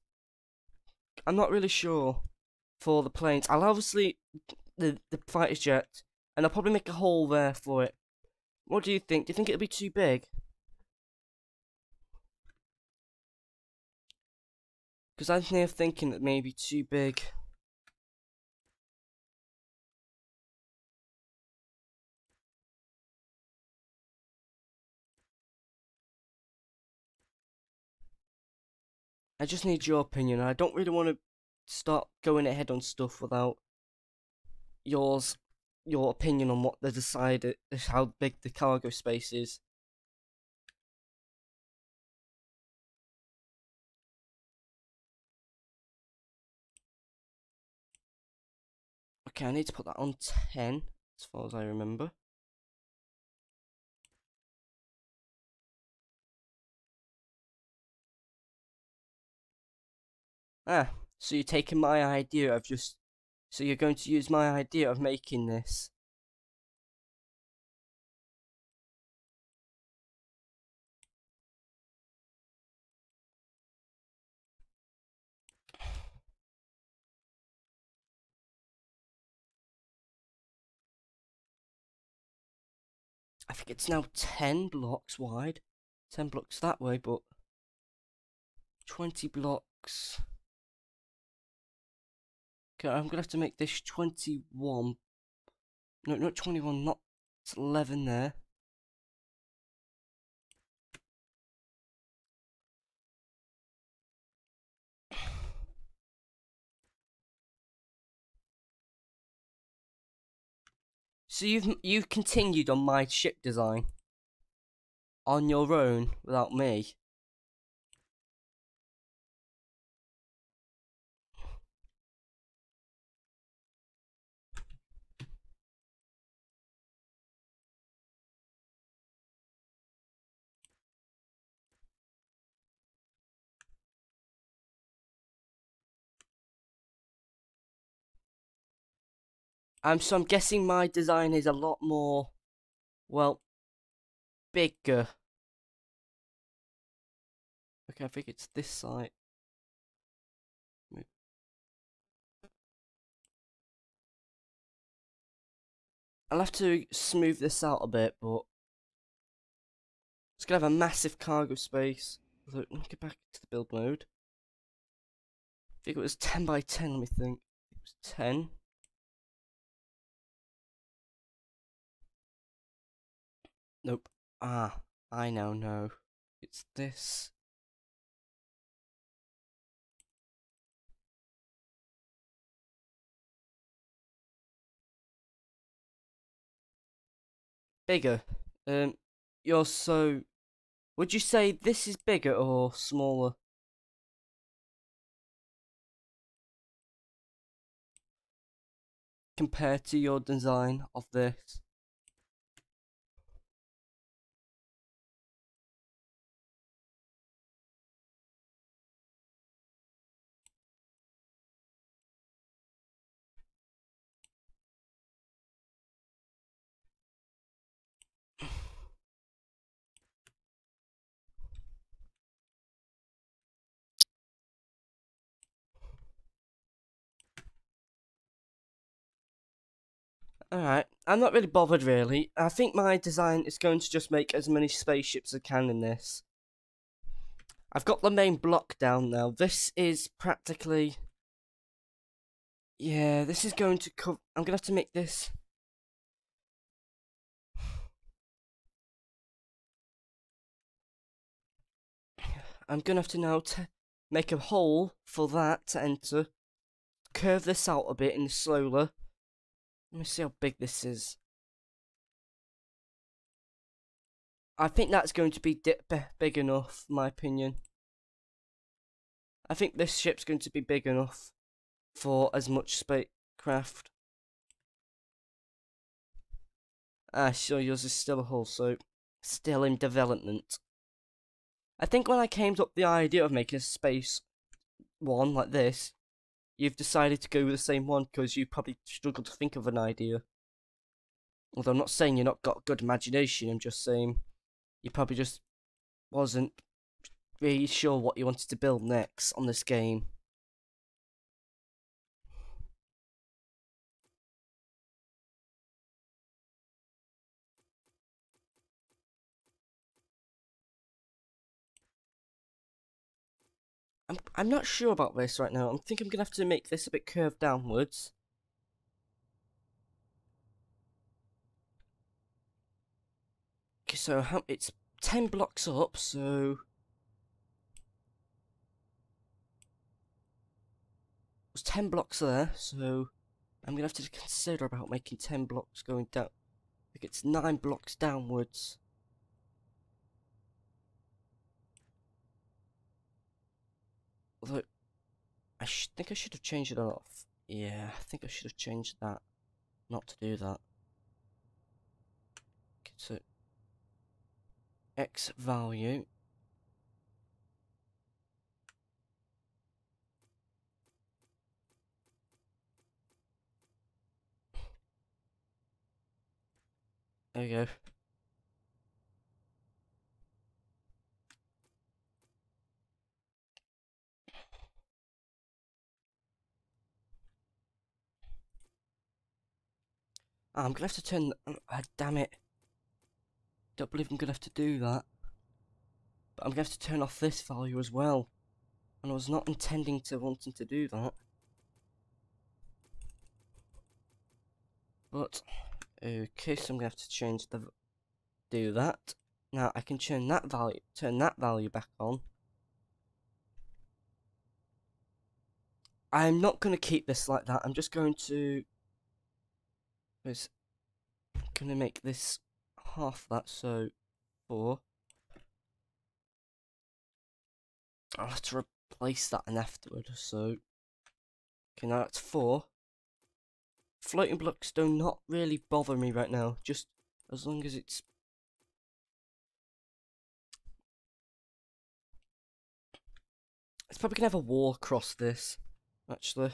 I'm not really sure for the planes. I'll obviously the fighter jet, and I'll probably make a hole there for it. What do you think? Do you think it'll be too big? Because I'm near thinking that maybe too big. I just need your opinion. I don't really want to start going ahead on stuff without your opinion on what they decided, how big the cargo space is. Okay, I need to put that on 10, as far as I remember. Ah, so you're taking my idea of just... So you're going to use my idea of making this. I think it's now 10 blocks wide. 10 blocks that way, but 20 blocks. Okay, I'm gonna have to make this 21. No, not 21, not... It's 11 there. So you've continued on my ship design on your own without me. So I'm guessing my design is a lot more, well, bigger. Okay, I think it's this side. I'll have to smooth this out a bit, but it's gonna have a massive cargo space. Look, let me get back to the build mode. I think it was 10 by 10, let me think. It was 10. Nope. Ah, I now know. It's this. Bigger. You're so... Would you say this is bigger or smaller? Compared to your design of this? Alright, I'm not really bothered really. I think my design is going to just make as many spaceships as I can in this. I've got the main block down now. This is practically... Yeah, this is going to cover... I'm going to have to make this... I'm going to have to now make a hole for that to enter. Curve this out a bit in the slowler. Let me see how big this is. I think that's going to be big enough, in my opinion. I think this ship's going to be big enough for as much spacecraft. So yours is still a hull, so still in development. I think when I came up with the idea of making a space one like this, you've decided to go with the same one because you probably struggled to think of an idea. Although I'm not saying you're not got good imagination, I'm just saying you probably just wasn't really sure what you wanted to build next on this game. I'm not sure about this right now. I think I'm gonna have to make this a bit curved downwards. Okay, so it's 10 blocks up, so there's 10 blocks there, so I'm gonna have to consider about making 10 blocks going down. I think it's 9 blocks downwards. Although I think I should have changed it off. Yeah, I think I should have changed that. Not to do that. Okay, so X value. There we go. I'm gonna have to turn. Damn it! Don't believe I'm gonna have to do that. But I'm gonna have to turn off this value as well. And I was not intending to wanting to do that. But okay, so I'm gonna have to change do that. Now I can turn that value back on. I'm not gonna keep this like that. I'm just going to make this half that, so 4. I'll have to replace that and afterward, so okay, now that's 4. Floating blocks do not really bother me right now, just as long as it's probably gonna have a wall across this, actually.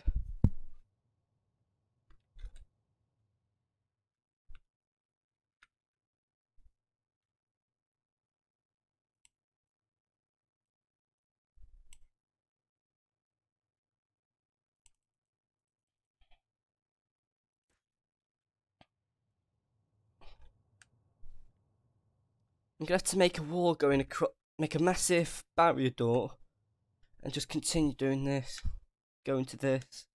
I'm gonna have to make a wall going across, make a massive barrier door, and just continue doing this, going to this.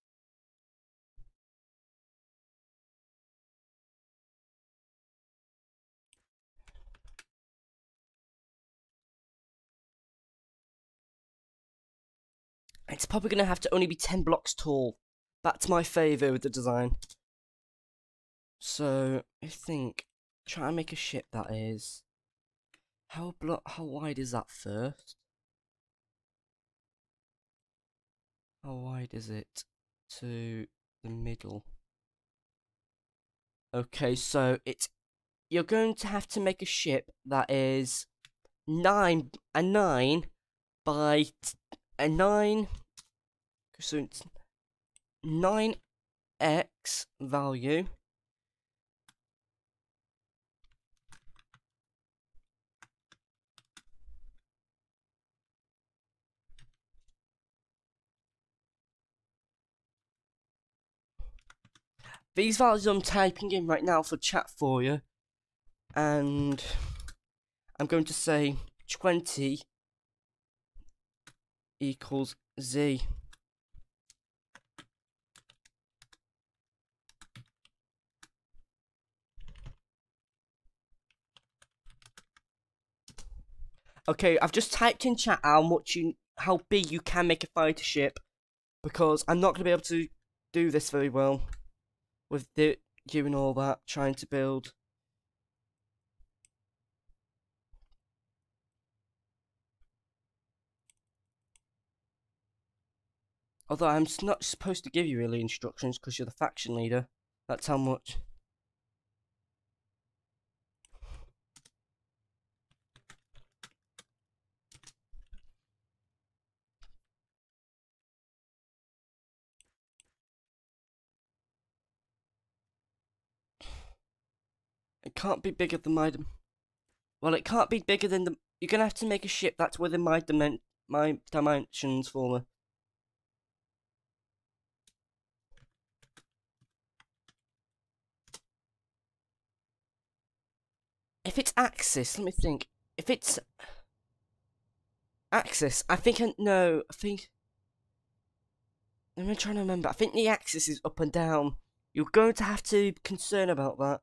It's probably gonna have to only be 10 blocks tall. That's my favour with the design. So I think try and make a ship that is how wide is that first? How wide is it to the middle? Okay, so you're going to have to make a ship that is 9 by a 9, so it's 9x value. These values I'm typing in right now for chat for you, and I'm going to say 20 equals Z. Okay, I've just typed in chat how big you can make a fighter ship, because I'm not going to be able to do this very well with you and all that, trying to build. Although I'm not supposed to give you really instructions because you're the faction leader. That's how much. It can't be bigger than well, it can't be bigger than the. You're gonna have to make a ship that's within my dimensions for me. If it's axis, let me think. If it's axis, I think no. I think. I'm trying to remember. I think the axis is up and down. You're going to have to be concerned about that.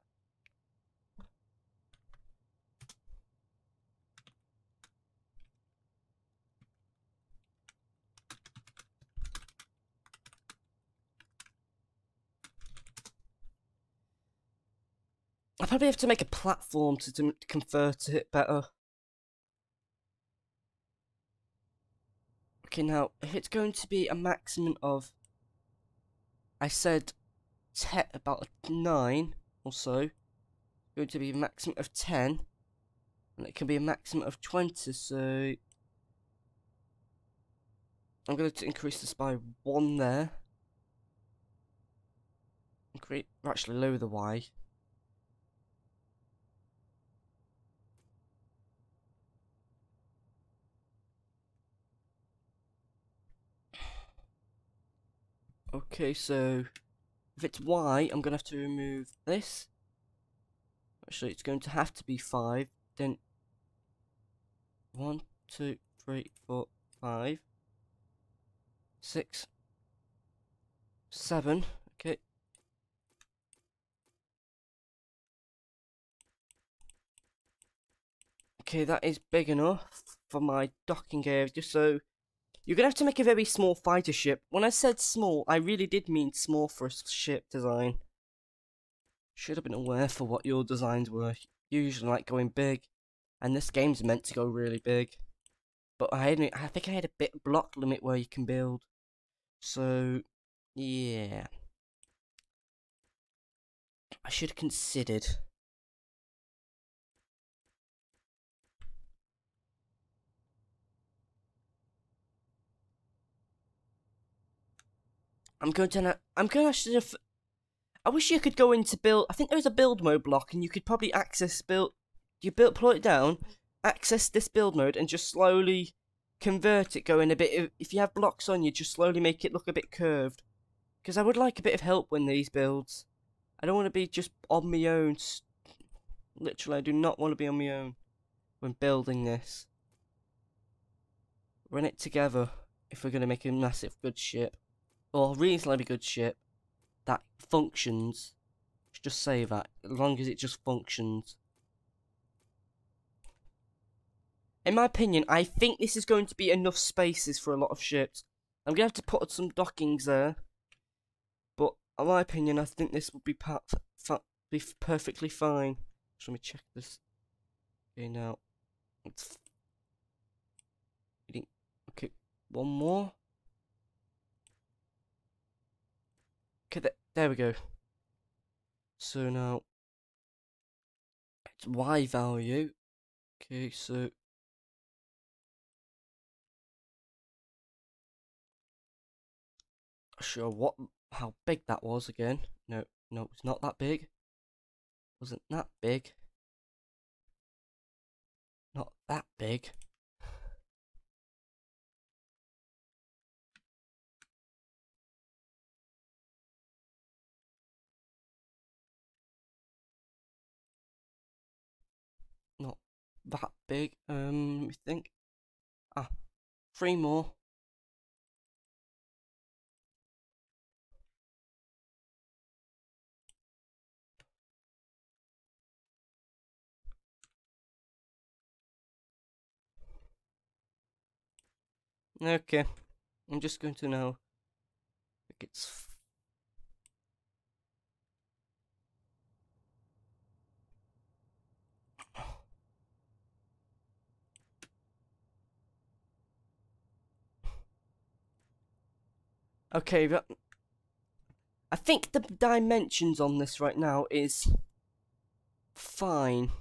I probably have to make a platform to convert it better. Okay, now if it's going to be a maximum of, I said, about 9 or so. Going to be a maximum of 10, and it can be a maximum of 20. So I'm going to increase this by 1 there. Actually lower the Y. Okay, so if it's Y, I'm going to have to remove this. Actually, it's going to have to be 5. Then 1, 2, 3, 4, 5, 6, 7. Okay. Okay, that is big enough for my docking area. Just so you're gonna have to make a very small fighter ship. When I said small, I really did mean small for a ship design. Should have been aware for what your designs were. Usually like going big, and this game's meant to go really big. But I think I had a bit block limit where you can build. So yeah, I should have considered. I'm going to I wish you could go into build. I think there's a build mode block, and you could probably access build. Pull it down, access this build mode, and just slowly convert it. Going a bit. If you have blocks on you, just slowly make it look a bit curved. Because I would like a bit of help when these builds. I don't want to be just on my own. Literally, I do not want to be on my own when building this. Run it together if we're going to make a massive good ship, or reasonably good ship that functions. Just say that, as long as it just functions. In my opinion, I think this is going to be enough spaces for a lot of ships. I'm going to have to put some dockings there. But in my opinion, I think this will be perfectly fine. So let me check this. Okay, now. It's okay, one more. Okay, there we go. So now, it's Y value. Okay, so sure how big that was again. No, it's not that big. Wasn't that big. Not that big. Not that big. Let me think. 3 more. Okay, I'm just going to now. I think it's. Okay, but I think the dimensions on this right now is fine.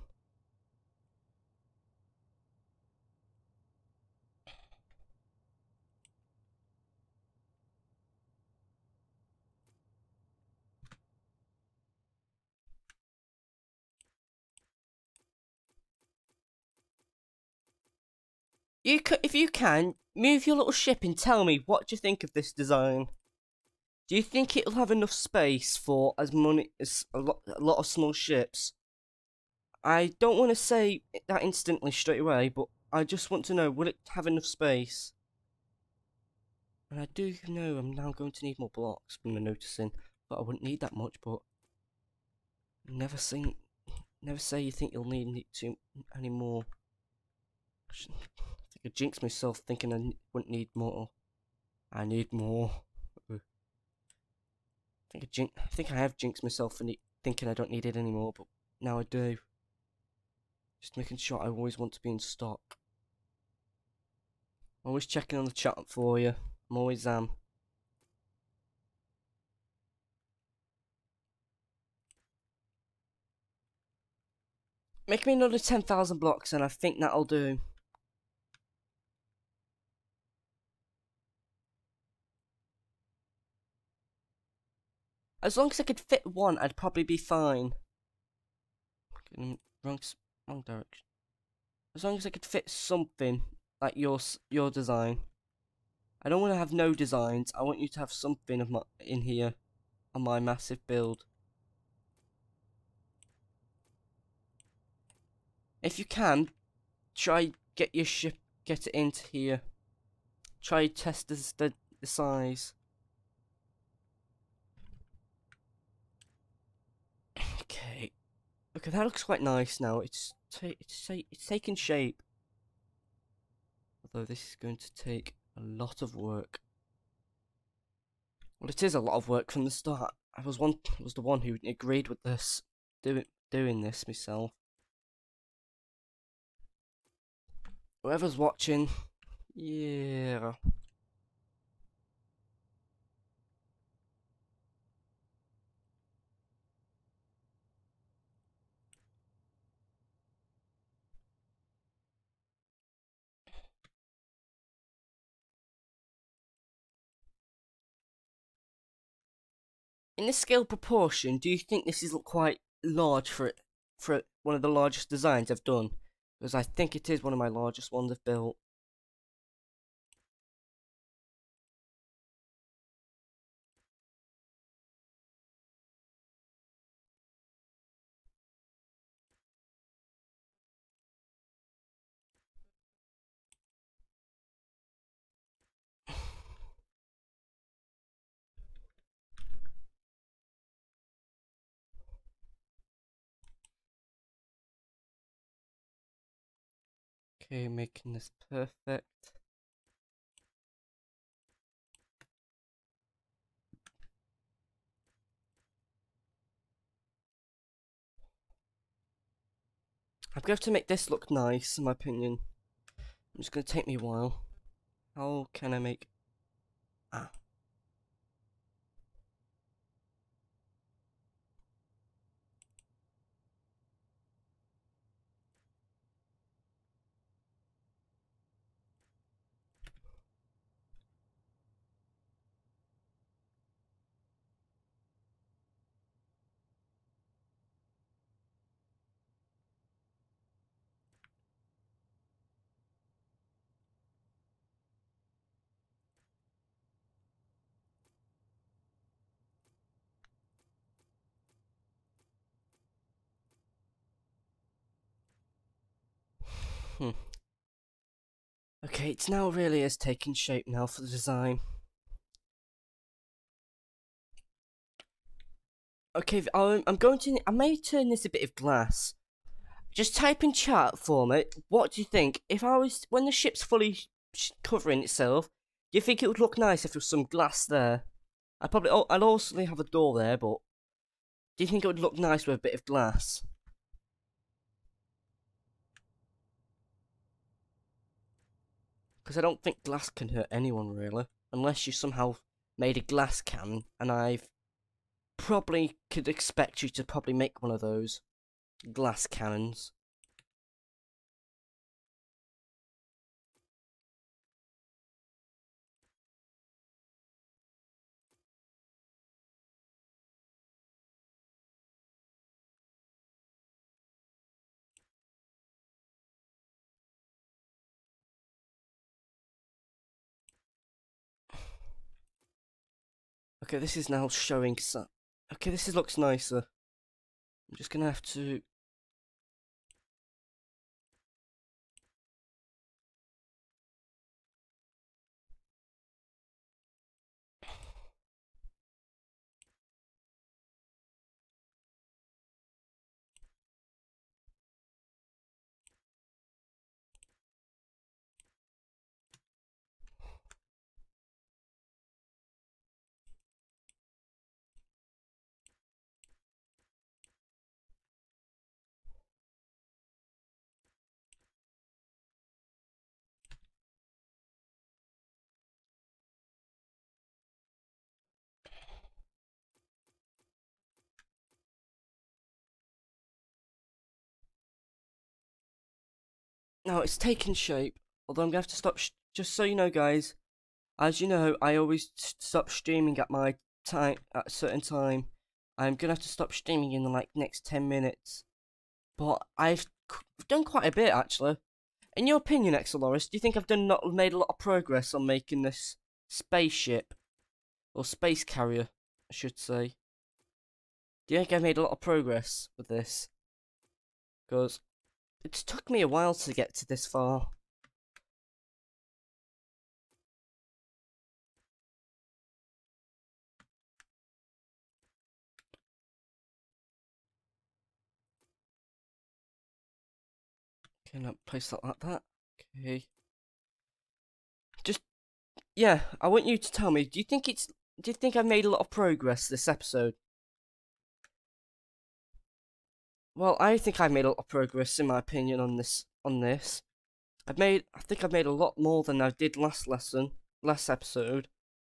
if you can, move your little ship and tell me what do you think of this design. Do you think it'll have enough space for as a lot of small ships? I don't want to say that instantly straight away, but I just want to know, will it have enough space? And I do know I'm now going to need more blocks from the noticing, but I wouldn't need that much, but never say you think you'll need too any more. I think I jinxed myself thinking I wouldn't need more. I need more. I think I have jinxed myself for thinking I don't need it anymore, but now I do. Just making sure I always want to be in stock. Always checking on the chat for you. I'm always Make me another 10,000 blocks and I think that'll do. As long as I could fit one, I'd probably be fine. Wrong direction. As long as I could fit something like your design. I don't want to have no designs. I want you to have something of in here on my massive build. If you can, try get it into here. Try test the size. Okay. Okay, that looks quite nice now. It's taking shape. Although this is going to take a lot of work. Well, it is a lot of work from the start. I was the one who agreed with this, doing this myself. Whoever's watching, yeah. In the scale proportion, do you think this is quite large for one of the largest designs I've done? Because I think it is one of my largest ones I've built. Okay, making this perfect. I'm going to have to make this look nice, in my opinion. It's going to take me a while. How can I make... Ah. Okay, it's now really is taking shape now for the design. Okay, I'm going to... I may turn this a bit of glass. Just type in chat for me. What do you think? If I was... When the ship's fully covering itself, do you think it would look nice if there was some glass there? I'd also have a door there, but... Do you think it would look nice with a bit of glass? Because I don't think glass can hurt anyone, really. Unless you somehow made a glass cannon, and I've probably could expect you to probably make one of those glass cannons. Okay, this is now showing some. Okay, this looks nicer. I'm just gonna have to. Now it's taken shape. Although I'm gonna have to stop. Just so you know, guys. As you know, I always stop streaming at my time at a certain time. I'm gonna have to stop streaming in the next 10 minutes. But I've done quite a bit actually. In your opinion, Exoloris, do you think I've made a lot of progress on making this spaceship or space carrier, I should say? Do you think I've made a lot of progress with this? Because it's took me a while to get to this far. Okay, now place that like that. Okay. Just yeah, I want you to tell me. Do you think I've made a lot of progress this episode? Well, I think I've made a lot of progress in my opinion on this. I think I've made a lot more than I did last episode,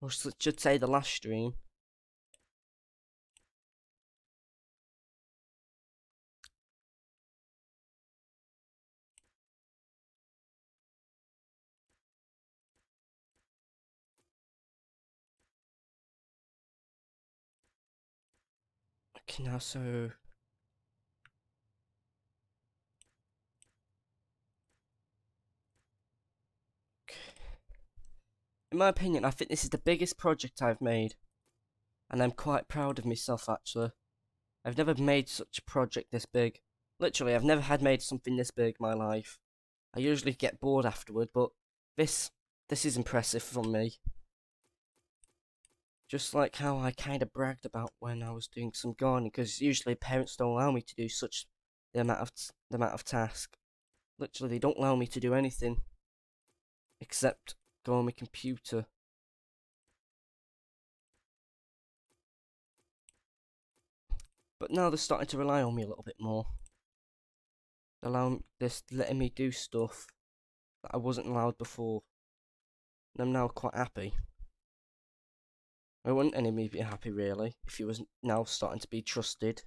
or should say the last stream. Okay, now so. In my opinion, I think this is the biggest project I've made, and I'm quite proud of myself actually. I've never made such a project this big. Literally, I've never had made something this big in my life. I usually get bored afterward, but this is impressive from me. Just like how I kind of bragged about when I was doing some gardening, because usually parents don't allow me to do such the amount of task. Literally, they don't allow me to do anything except go on my computer. But now they're starting to rely on me a little bit more. Letting me do stuff that I wasn't allowed before. And I'm now quite happy. I wouldn't any me be happy really if he was now starting to be trusted.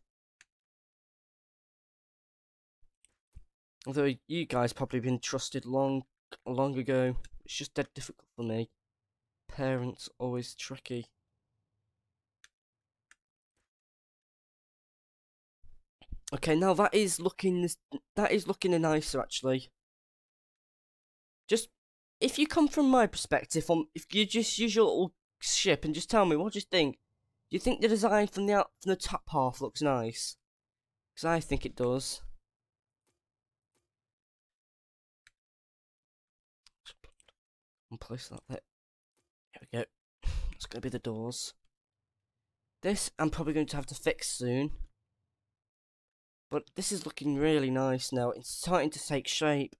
Although you guys probably been trusted long ago. It's just dead difficult for me. Parents always tricky. Okay, now that is looking nicer actually. Just if you come from my perspective, if you just use your little ship and just tell me what do you think? Do you think the design from the top half looks nice? Because I think it does. And place that there. Here we go. It's gonna be the doors. This I'm probably going to have to fix soon. But this is looking really nice now. It's starting to take shape.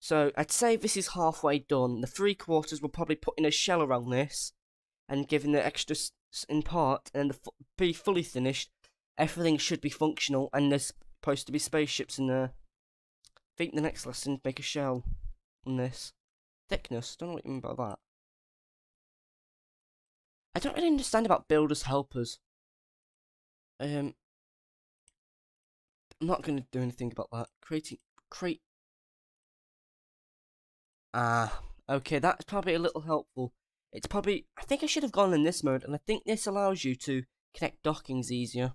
So I'd say this is halfway done. The 3/4 will probably put in a shell around this and giving the extra in part, and be fully finished. Everything should be functional, and there's supposed to be spaceships in there. I think the next lesson make a shell on this thickness. Don't know what you mean by that. I don't really understand about builders helpers. I'm not going to do anything about that. Create. Ah, okay, that's probably a little helpful. It's probably, I think I should have gone in this mode, and I think this allows you to connect dockings easier.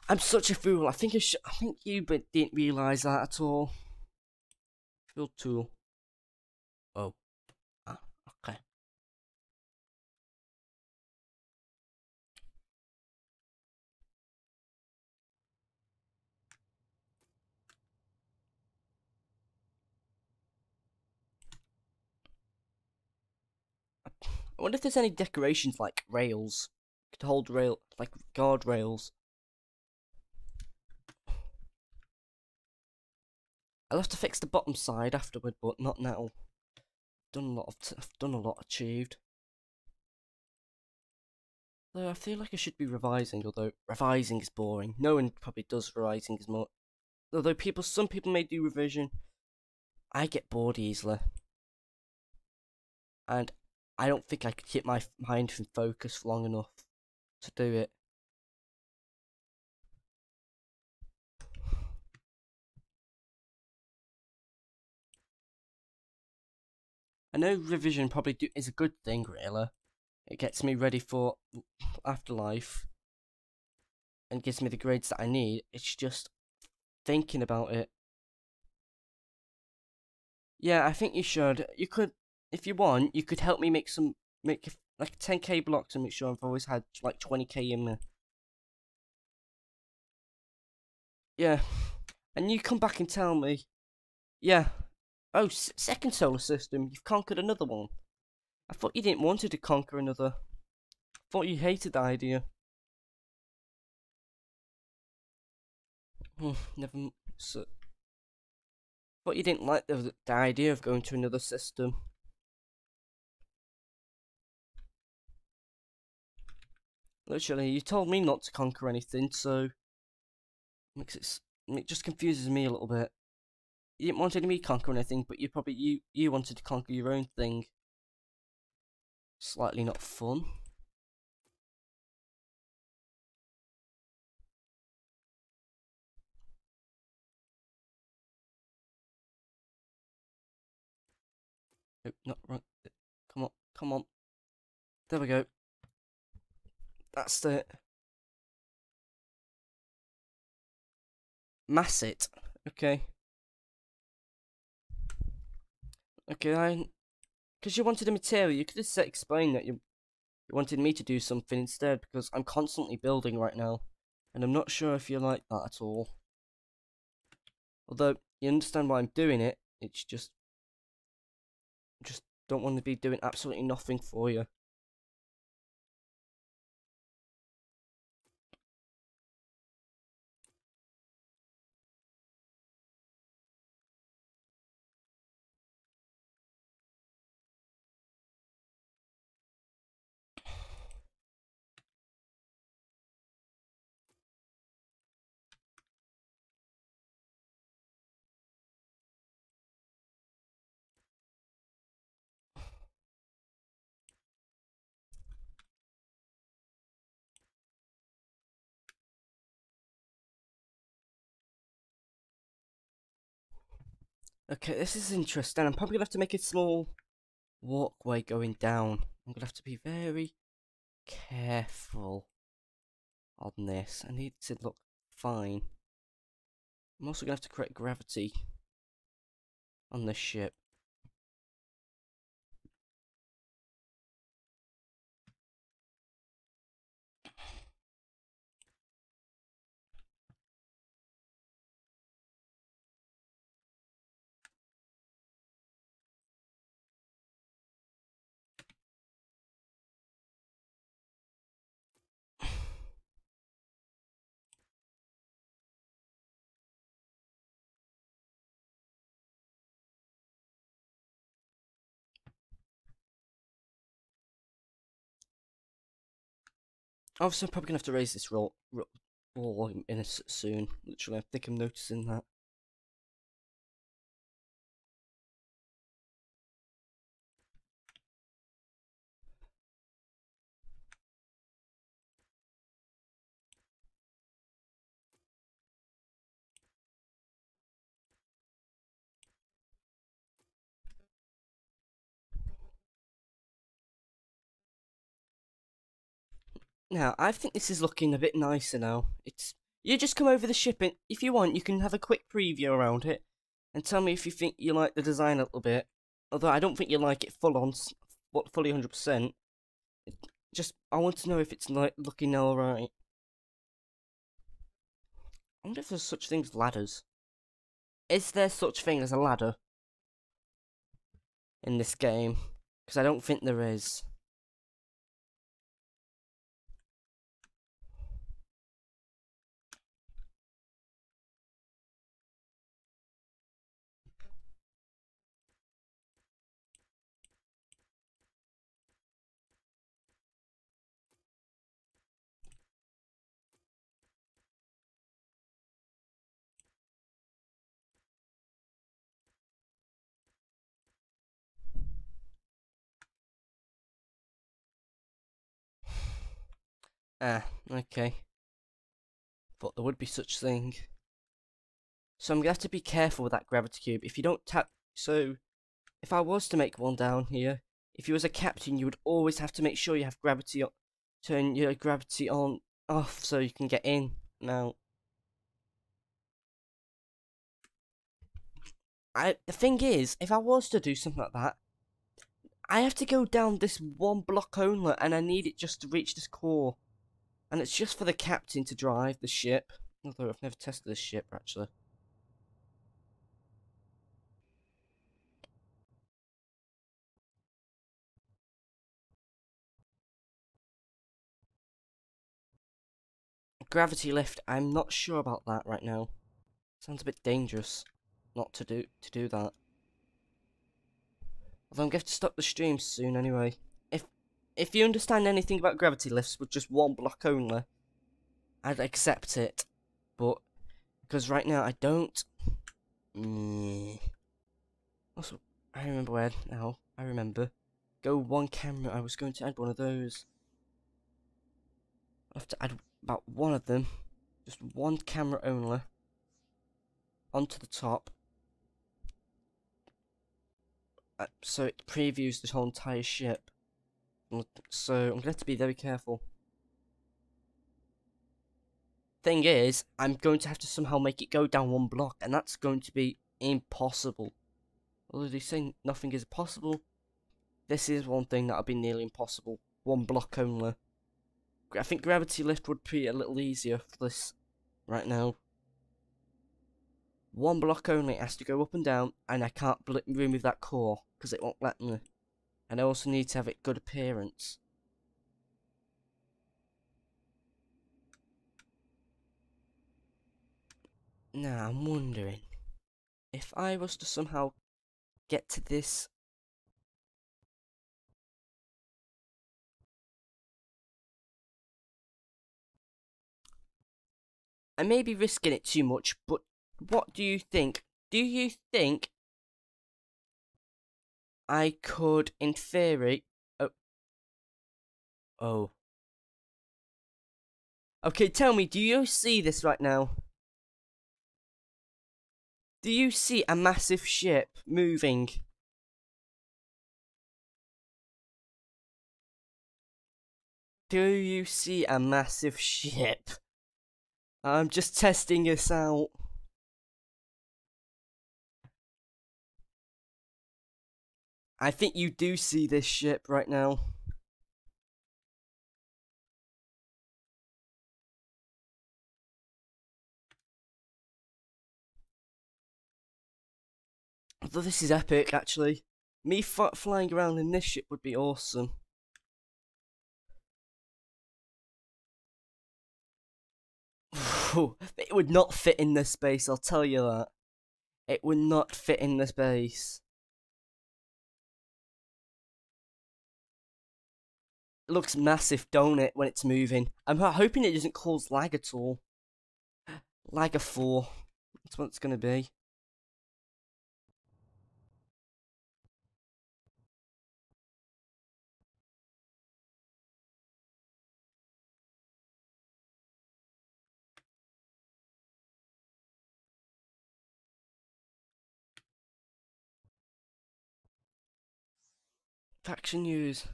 I'm such a fool. I think you didn't realise that at all. Field tool. Oh. Ah, okay. I wonder if there's any decorations like rails. Could hold like guardrails. I'll have to fix the bottom side afterward, but not now. I've done a lot achieved. Though I feel like I should be revising, although revising is boring. No one probably does revising as much. Although some people may do revision. I get bored easily. And I don't think I could keep my mind from focus long enough to do it. I know revision probably is a good thing, really. It gets me ready for afterlife and gives me the grades that I need. It's just thinking about it. Yeah, I think you should. You could, if you want, you could help me make like 10k blocks and make sure I've always had like 20k in there. Yeah, and you come back and tell me. Yeah. Oh, second solar system. You've conquered another one. I thought you didn't want to conquer another. I thought you hated the idea. Never. So, thought you didn't like the idea of going to another system. Literally, you told me not to conquer anything, so it just confuses me a little bit. You didn't want me to conquer anything, but you wanted to conquer your own thing. Slightly not fun. Oh, not right. Come on, come on. There we go. That's it. Mass it. Okay. Okay, because you wanted a material, you could have explained that you wanted me to do something instead, because I'm constantly building right now, and I'm not sure if you like that at all. Although, you understand why I'm doing it, it's just don't want to be doing absolutely nothing for you. Okay, this is interesting. I'm probably gonna have to make a small walkway going down. I'm gonna have to be very careful on this. I need to look fine. I'm also gonna have to create gravity on this ship. Obviously, I'm probably gonna have to raise this wall in soon. Literally, I think I'm noticing that. Now, I think this is looking a bit nicer now. You just come over the ship, and if you want, you can have a quick preview around it, and tell me if you think you like the design a little bit. Although I don't think you like it fully 100%. I want to know if it's like looking alright. I wonder if there's such things as ladders. Is there such thing as a ladder in this game? Because I don't think there is. Okay. But there would be such thing. So I'm gonna have to be careful with that gravity cube. If you don't tap, so if I was to make one down here, if you was a captain, you would always have to make sure you have gravity on, turn your gravity on off so you can get in. Now, the thing is, if I was to do something like that, I have to go down this one block only, and I need it just to reach this core. And it's just for the captain to drive the ship. Although I've never tested this ship, actually. Gravity lift, I'm not sure about that right now. Sounds a bit dangerous not to do that. Although I'm going to have to stop the stream soon anyway. If you understand anything about gravity lifts with just one block only, I'd accept it. But because right now I don't. Also, I remember where now. I remember. Go one camera. I was going to add one of those. I have to add about one of them. Just one camera only. Onto the top. So it previews the whole entire ship. So I'm going to have to be very careful. Thing is, I'm going to have to somehow make it go down one block, and that's going to be impossible. Although they say nothing is possible, this is one thing that'll be nearly impossible. One block only. I think gravity lift would be a little easier for this right now. One block only, it has to go up and down, and I can't remove that core because it won't let me. And I also need to have it good appearance. Now I'm wondering if I was to somehow get to this. I may be risking it too much, but what do you think? Do you think I could, in theory... Oh. Okay, tell me, do you see this right now? Do you see a massive ship moving? Do you see a massive ship? I'm just testing this out. I think you do see this ship right now. Although this is epic, actually. Me flying around in this ship would be awesome. It would not fit in this space, I'll tell you that. It would not fit in this base. It looks massive, don't it, when it's moving? I'm hoping it doesn't cause lag at all. Lag of 4. That's what it's gonna be. Faction news.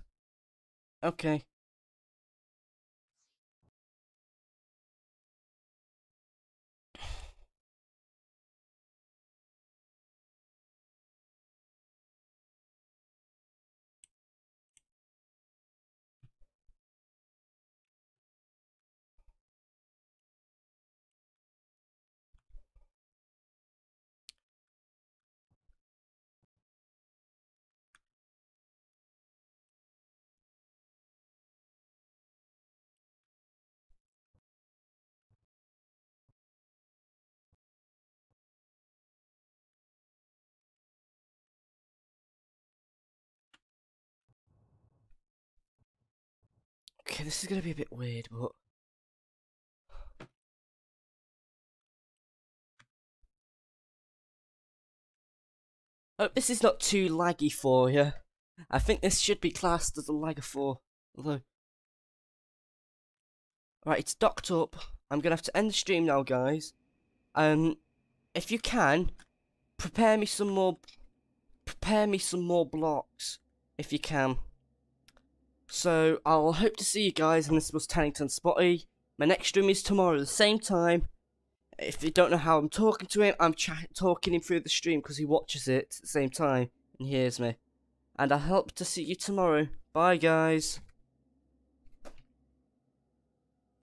Okay. Okay, this is gonna be a bit weird, but... Hope this is not too laggy for you. I think this should be classed as a lag of 4. Although... Right, it's docked up. I'm gonna have to end the stream now, guys. If you can, prepare me some more blocks, if you can. So, I'll hope to see you guys, and this was Tannington Spotty. My next stream is tomorrow at the same time. If you don't know how I'm talking to him, I'm talking him through the stream because he watches it at the same time and hears me. And I hope to see you tomorrow. Bye, guys.